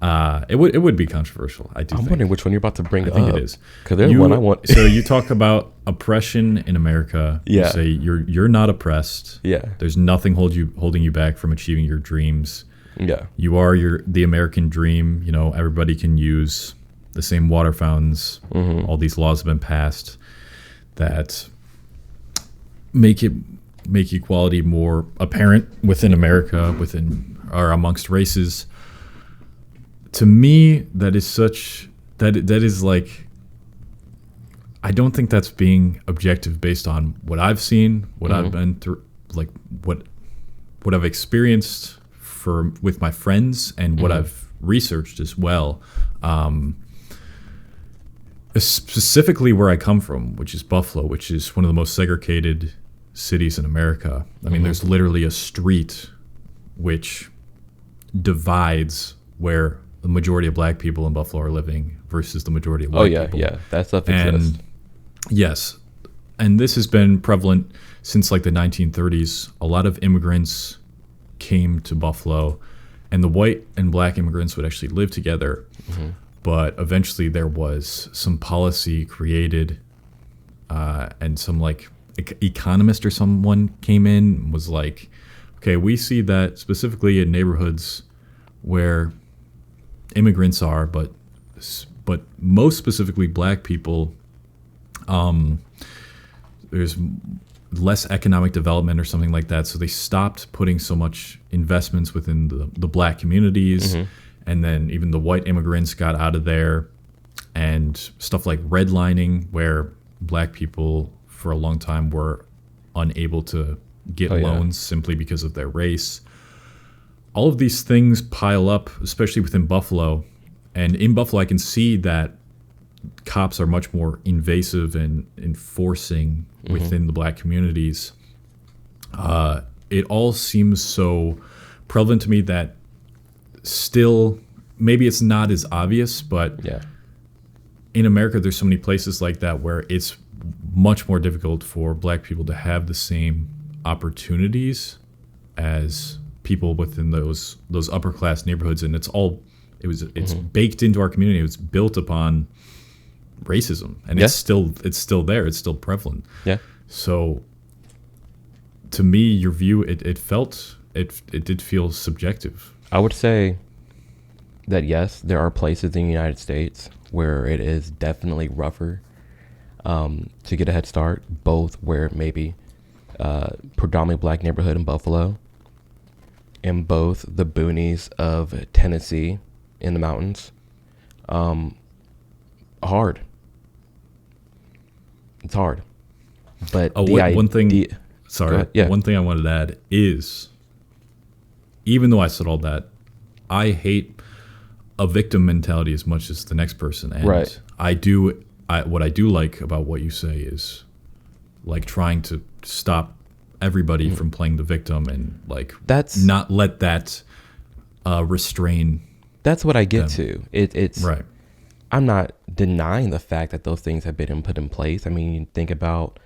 It would be controversial. I do. I'm think. wondering which one you're about to bring I up. think it is. Because there's one I want. So you talk about oppression in America. Yeah. You say you're not oppressed. Yeah. There's nothing holding you back from achieving your dreams. Yeah. You are the American dream. You know, everybody can use the same water fountains. Mm-hmm. All these laws have been passed that make equality more apparent within America, within or amongst races. To me, that is like, I don't think that's being objective based on what I've seen, what I've been through, like what I've experienced with my friends, and what I've researched as well. Specifically where I come from, which is Buffalo, which is one of the most segregated cities in America. I mean, there's literally a street which divides where the majority of black people in Buffalo are living versus the majority of white people. Yeah, that stuff exists. And yes, and this has been prevalent since like the 1930s. A lot of immigrants came to Buffalo, and the white and black immigrants would actually live together. But eventually there was some policy created, and some like economist or someone came in and was like, okay, we see that specifically in neighborhoods where immigrants are, but most specifically black people, there's less economic development or something like that. So they stopped putting so much investments within the black communities. And then even the white immigrants got out of there, and stuff like redlining, where black people for a long time were unable to get loans simply because of their race. All of these things pile up, especially within Buffalo. And in Buffalo, I can see that cops are much more invasive and enforcing within the black communities. It all seems so prevalent to me that still, maybe it's not as obvious, but in America, there's so many places like that where it's much more difficult for black people to have the same opportunities as people within those upper class neighborhoods, and it's baked into our community. It was built upon racism, and it's still there. It's still prevalent. Yeah. So, to me, your view, it did feel subjective. I would say that yes, there are places in the United States where it is definitely rougher to get a head start, both where maybe predominantly black neighborhood in Buffalo, in both the boonies of Tennessee in the mountains. Hard. It's hard. But one thing I wanted to add is, even though I said all that, I hate a victim mentality as much as the next person. And what I do like about what you say is like trying to stop everybody from playing the victim, and like not let that restrain. That's what I get to. It's right. I'm not denying the fact that those things have been put in place. I mean, you think about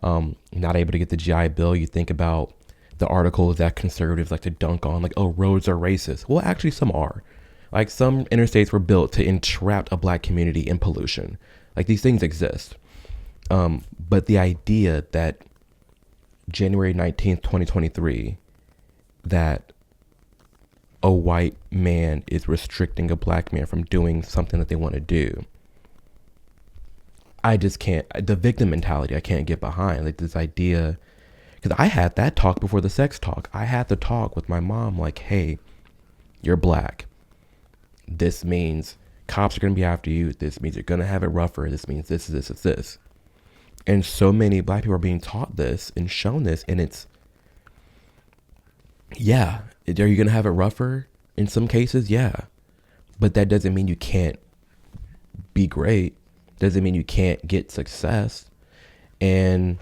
not able to get the GI Bill. You think about the articles that conservatives like to dunk on, like, oh, roads are racist. Well, actually, some are. Like, some interstates were built to entrap a black community in pollution. Like, these things exist. But the idea that January 19th, 2023, that a white man is restricting a black man from doing something that they want to do, I just can't. The victim mentality, I can't get behind. Like, this idea, because I had that talk before the sex talk. I had the talk with my mom, like, hey, you're black. This means cops are going to be after you. This means you're going to have it rougher. This means this, this, this, this. And so many black people are being taught this and shown this. And it's, yeah, are you going to have it rougher? In some cases, yeah. But that doesn't mean you can't be great. Doesn't mean you can't get success. And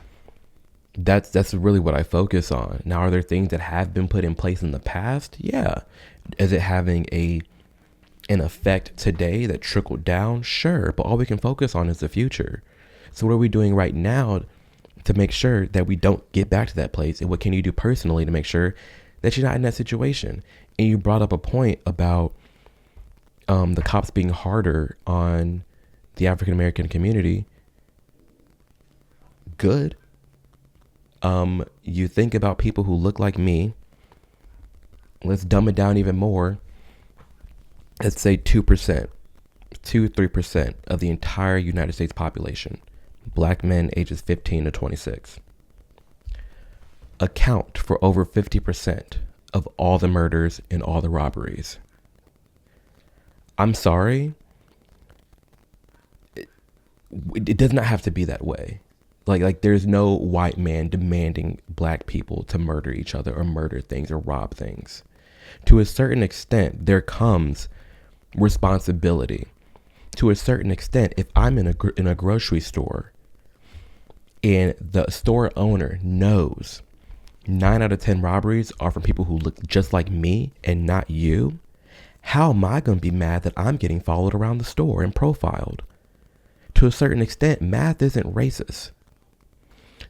that's really what I focus on. Now, are there things that have been put in place in the past? Yeah. Is it having an effect today that trickled down? Sure. But all we can focus on is the future. So what are we doing right now to make sure that we don't get back to that place? And what can you do personally to make sure that you're not in that situation? And you brought up a point about the cops being harder on the African American community. Good. You think about people who look like me. Let's dumb it down even more. Let's say 2%, 3% of the entire United States population, black men ages 15 to 26, account for over 50% of all the murders and all the robberies. I'm sorry. It does not have to be that way. Like there's no white man demanding black people to murder each other or murder things or rob things. To a certain extent, there comes responsibility. To a certain extent, if I'm in a grocery store and the store owner knows 9 out of 10 robberies are from people who look just like me and not you, how am I going to be mad that I'm getting followed around the store and profiled? To a certain extent, math isn't racist.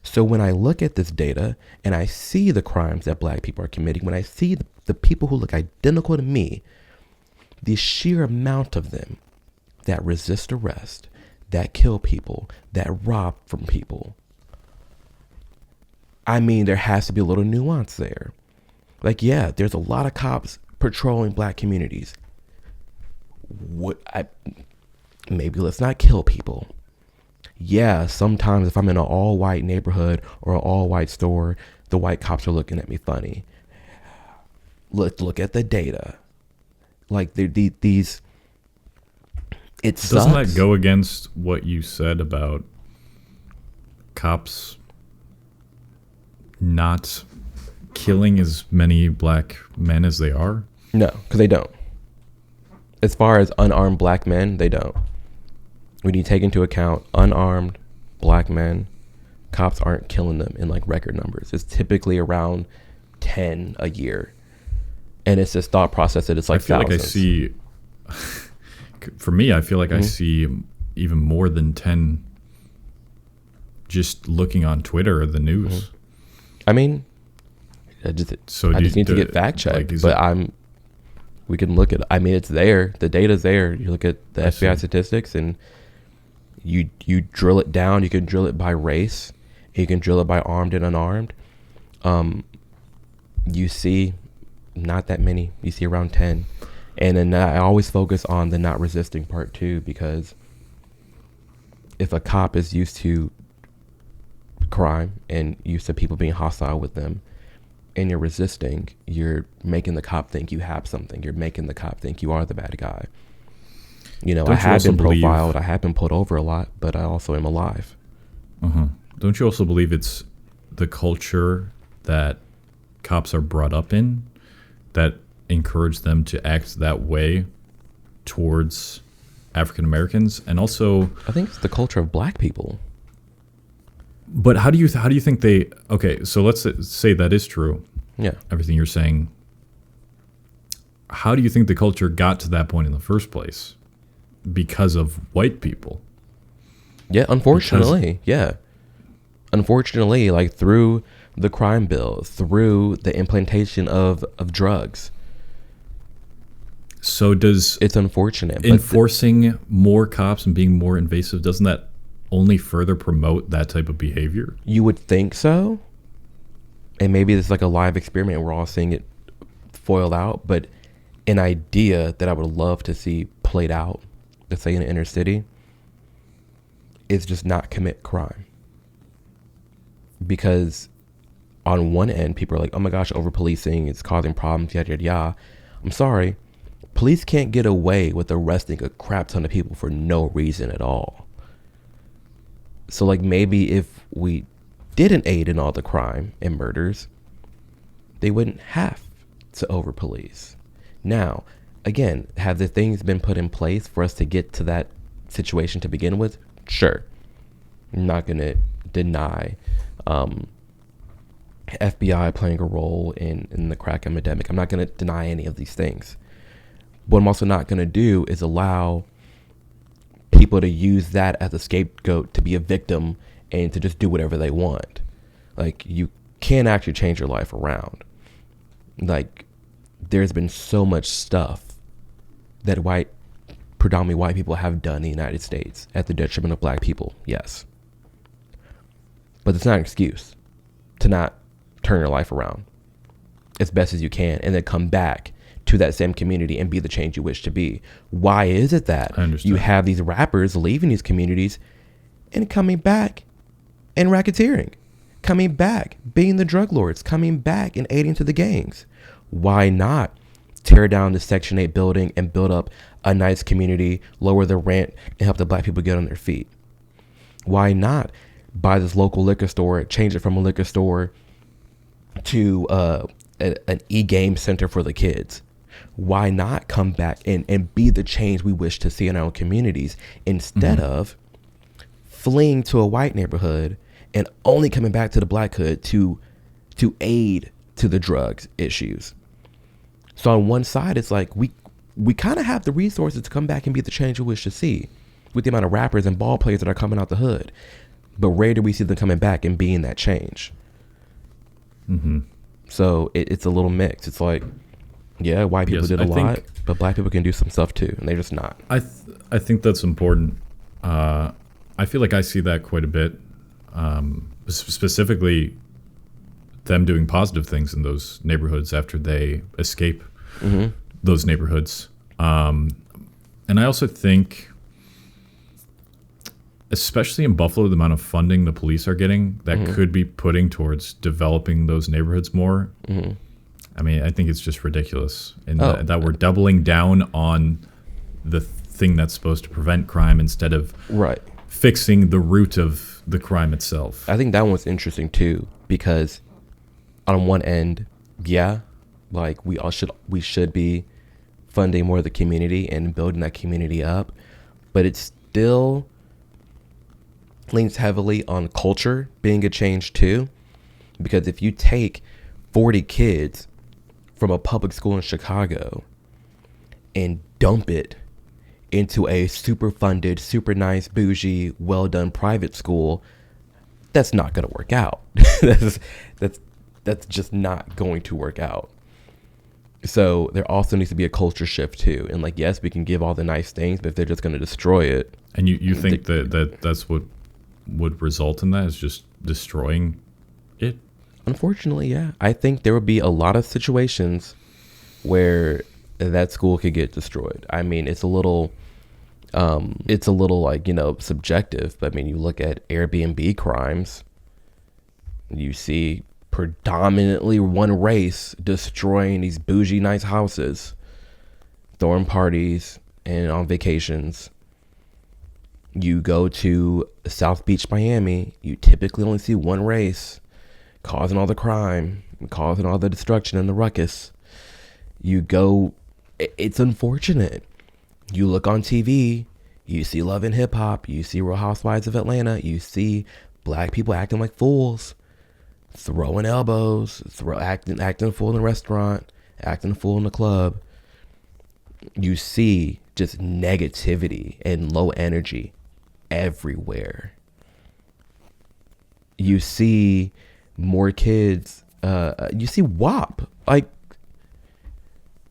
So when I look at this data and I see the crimes that black people are committing, when I see the people who look identical to me, the sheer amount of them that resist arrest, that kill people, that rob from people, I mean, there has to be a little nuance there. Like, yeah, there's a lot of cops patrolling black communities. Maybe let's not kill people. Yeah, sometimes if I'm in an all-white neighborhood or an all-white store, the white cops are looking at me funny. Let's look at the data. Like these, it sucks. Doesn't that go against what you said about cops not killing as many black men as they are? No, because they don't. As far as unarmed black men, they don't. When you take into account unarmed black men, cops aren't killing them in like record numbers. It's typically around 10 a year. And it's this thought process that it's like I feel thousands. Like I see, for me, I feel like I see even more than 10 just looking on Twitter or the news. I mean, I just need to get fact checked, like, we can look at, I mean, it's there. The data's there. You look at the FBI statistics and you drill it down. You can drill it by race. You can drill it by armed and unarmed. You see not that many. You see around 10. And then I always focus on the not resisting part too, because if a cop is used to crime and used to people being hostile with them, and you're resisting, you're making the cop think you have something. You're making the cop think you are the bad guy. You know, I have been profiled. I have been pulled over a lot, but I also am alive. Don't you also believe it's the culture that cops are brought up in that encourage them to act that way towards African Americans? And also, I think it's the culture of black people. But how do you think they? Okay, so let's say that is true. Yeah, everything you're saying. How do you think the culture got to that point in the first place? Because of white people. Yeah, unfortunately, unfortunately, like through the crime bill, through the implantation of drugs. So it's unfortunate. Enforcing more cops and being more invasive, doesn't that only further promote that type of behavior? You would think so. And maybe it's like a live experiment. We're all seeing it foiled out. But an idea that I would love to see played out, let's say in an inner city, is just not commit crime. Because on one end, people are like, oh my gosh, over policing, it's causing problems, yada, yada, yada. I'm sorry. Police can't get away with arresting a crap ton of people for no reason at all. So like maybe if we didn't aid in all the crime and murders, they wouldn't have to over police. Now, again, have the things been put in place for us to get to that situation to begin with? Sure. I'm not going to deny FBI playing a role in the crack epidemic. I'm not going to deny any of these things. What I'm also not going to do is allow people to use that as a scapegoat to be a victim and to just do whatever they want. Like, you can't actually change your life around. Like, there's been so much stuff that predominantly white people have done in the United States at the detriment of black people, yes. But it's not an excuse to not turn your life around as best as you can and then come back to that same community and be the change you wish to be. Why is it that you have these rappers leaving these communities and coming back and racketeering, coming back being the drug lords, coming back and aiding to the gangs? Why not tear down the Section 8 building and build up a nice community, lower the rent, and help the black people get on their feet? Why not buy this local liquor store, change it from a liquor store to an e-game center for the kids? Why not come back and be the change we wish to see in our own communities instead of fleeing to a white neighborhood and only coming back to the black hood to aid to the drugs issues? So on one side, it's like we kind of have the resources to come back and be the change we wish to see with the amount of rappers and ball players that are coming out the hood. But rare do we see them coming back and being that change. So it's a little mixed. It's like, yeah, white people did a lot, but black people can do some stuff too, and they're just not. I think that's important. I feel like I see that quite a bit, specifically them doing positive things in those neighborhoods after they escape those neighborhoods. And I also think, especially in Buffalo, the amount of funding the police are getting that could be putting towards developing those neighborhoods more. I mean, I think it's just ridiculous. And that we're doubling down on the thing that's supposed to prevent crime instead of fixing the root of the crime itself. I think that one's interesting too, because on one end, yeah, like we should be funding more of the community and building that community up, but it still leans heavily on culture being a change too, because if you take 40 kids from a public school in Chicago and dump it into a super funded, super nice, bougie, well done private school, that's not going to work out. That's just not going to work out. So there also needs to be a culture shift too. And like, yes, we can give all the nice things, but if they're just going to destroy it. And you think that's what would result in that, is just destroying it? Unfortunately, yeah. I think there would be a lot of situations where that school could get destroyed. I mean, it's a little like, subjective, but I mean, you look at Airbnb crimes, you see predominantly one race destroying these bougie, nice houses, throwing parties and on vacations. You go to South Beach, Miami, you typically only see one race causing all the crime, causing all the destruction and the ruckus. It's unfortunate. You look on TV, you see Love and Hip Hop, you see Real Housewives of Atlanta, you see black people acting like fools, throwing elbows, acting a fool in the restaurant, acting a fool in the club. You see just negativity and low energy everywhere. You see more kids, you see WAP, like,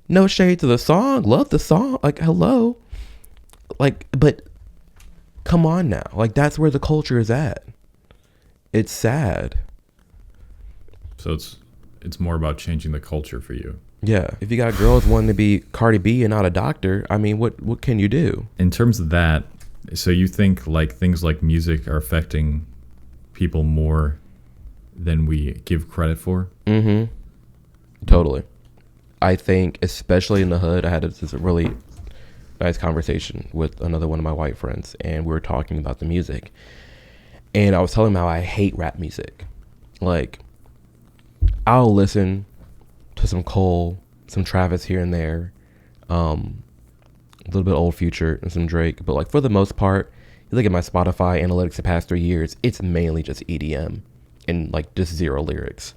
no shade to the song, love the song, like, hello, like, but come on now, like, that's where the culture is at. It's sad. So it's more about changing the culture for you. Yeah, if you got girls wanting to be Cardi B and not a doctor, I mean, what can you do? In terms of that, so you think like things like music are affecting people more than we give credit for? Totally. I think, especially in the hood, I had this really nice conversation with another one of my white friends, and we were talking about the music. And I was telling him how I hate rap music. Like, I'll listen to some Cole, some Travis here and there, A little bit old Future and some Drake, but like for the most part, you look at my Spotify analytics the past 3 years, it's mainly just EDM and like just zero lyrics.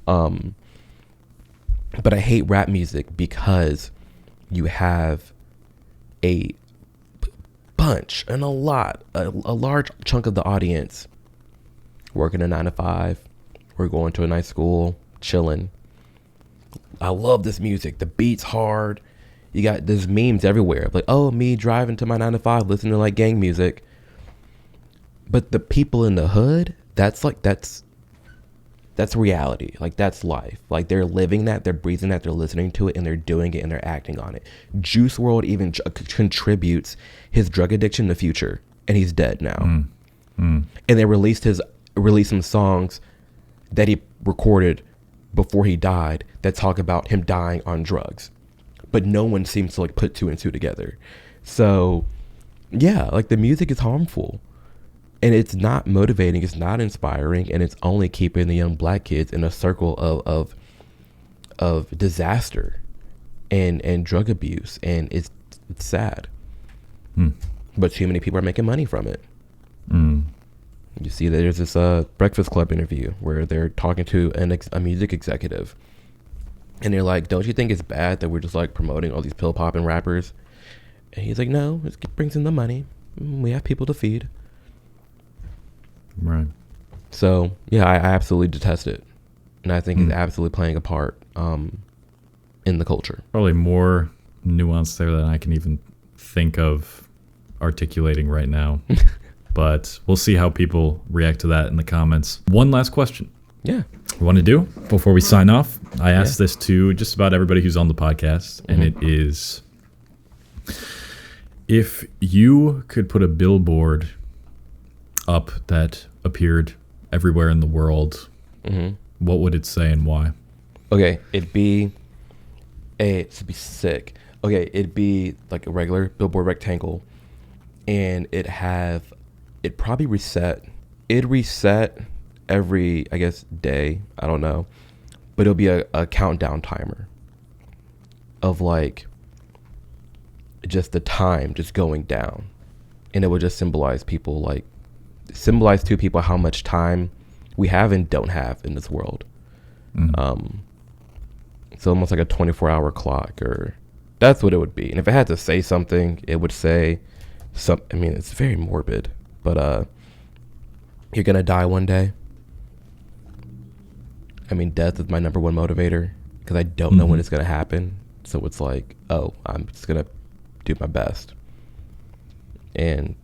But I hate rap music because you have a bunch and a large chunk of the audience working a 9 to 5. We're going to a nice school, chilling. I love this music. The beat's hard. You got there's memes everywhere. Like, oh, me driving to my 9 to 5, listening to like gang music. But the people in the hood, that's reality. Like, that's life. Like, they're living that, they're breathing that, they're listening to it, and they're doing it, and they're acting on it. Juice WRLD even contributes his drug addiction to Future, and he's dead now. And they released some songs that he recorded before he died that talk about him dying on drugs, but no one seems to like put 2 and 2 together. So yeah, like the music is harmful, and it's not motivating, it's not inspiring, and it's only keeping the young black kids in a circle of disaster and drug abuse, and it's sad. But too many people are making money from it. You see, there's this Breakfast Club interview where they're talking to a music executive, and they're like, don't you think it's bad that we're just like promoting all these pill popping rappers? And he's like, no, it brings in the money. We have people to feed. Right. So yeah, I absolutely detest it, and I think it's absolutely playing a part in the culture. Probably more nuance there than I can even think of articulating right now. But we'll see how people react to that in the comments. One last question. Yeah. You want to do before we sign off? I asked this to just about everybody who's on the podcast, and it is, if you could put a billboard up that appeared everywhere in the world, what would it say and why? Okay, it'd be sick. Okay, it'd be like a regular billboard rectangle, and it'd probably reset. It'd reset every, I guess, day. I don't know. But it'll be a countdown timer of like just the time just going down. And it would just symbolize to people how much time we have and don't have in this world. So almost like a 24-hour clock, or that's what it would be. And if it had to say something, it would say I mean, it's very morbid, but you're gonna die one day. I mean, death is my number one motivator because I don't know when it's gonna happen. So it's like, oh, I'm just gonna do my best. And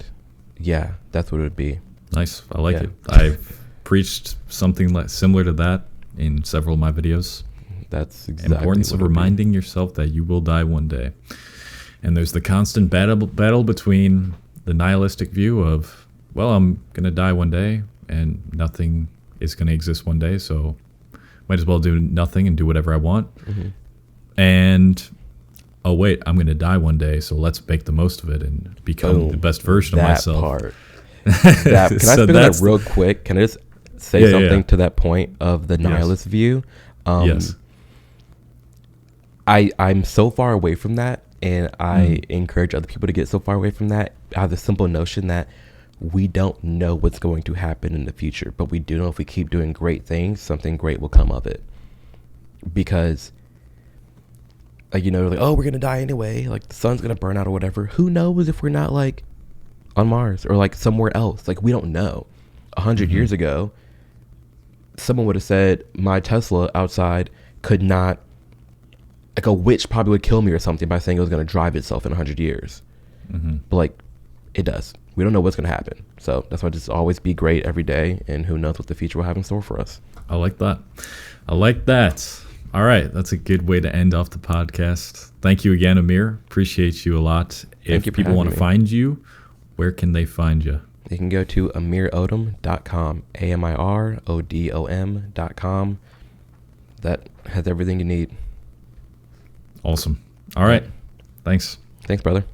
yeah, that's what it would be. Nice. I like it. I've preached something similar to that in several of my videos. That's exactly importance of reminding yourself that you will die one day. And there's the constant battle between the nihilistic view of, well, I'm going to die one day and nothing is going to exist one day, so might as well do nothing and do whatever I want. And, oh, wait, I'm going to die one day, so let's make the most of it and become the best version of myself. Can I spin that real quick? Can I just say something to that point of the nihilist view? Yes. I'm so far away from that, and I encourage other people to get so far away from that. I have the simple notion that we don't know what's going to happen in the future, but we do know if we keep doing great things, something great will come of it. Because, like, you know, like, oh, we're going to die anyway. Like, the sun's going to burn out or whatever. Who knows if we're not, like, on Mars or, like, somewhere else? Like, we don't know. 100 years ago, someone would have said my Tesla outside could not, like, a witch probably would kill me or something by saying it was going to drive itself in 100 years. But, like, it does. We don't know what's going to happen. So that's why just always be great every day, and who knows what the future will have in store for us. I like that. I like that. All right. That's a good way to end off the podcast. Thank you again, Amir. Appreciate you a lot. If people want to find you, where can they find you? They can go to amirodom.com, AMIRODOM.com. That has everything you need. Awesome. All right. Thanks. Thanks, brother.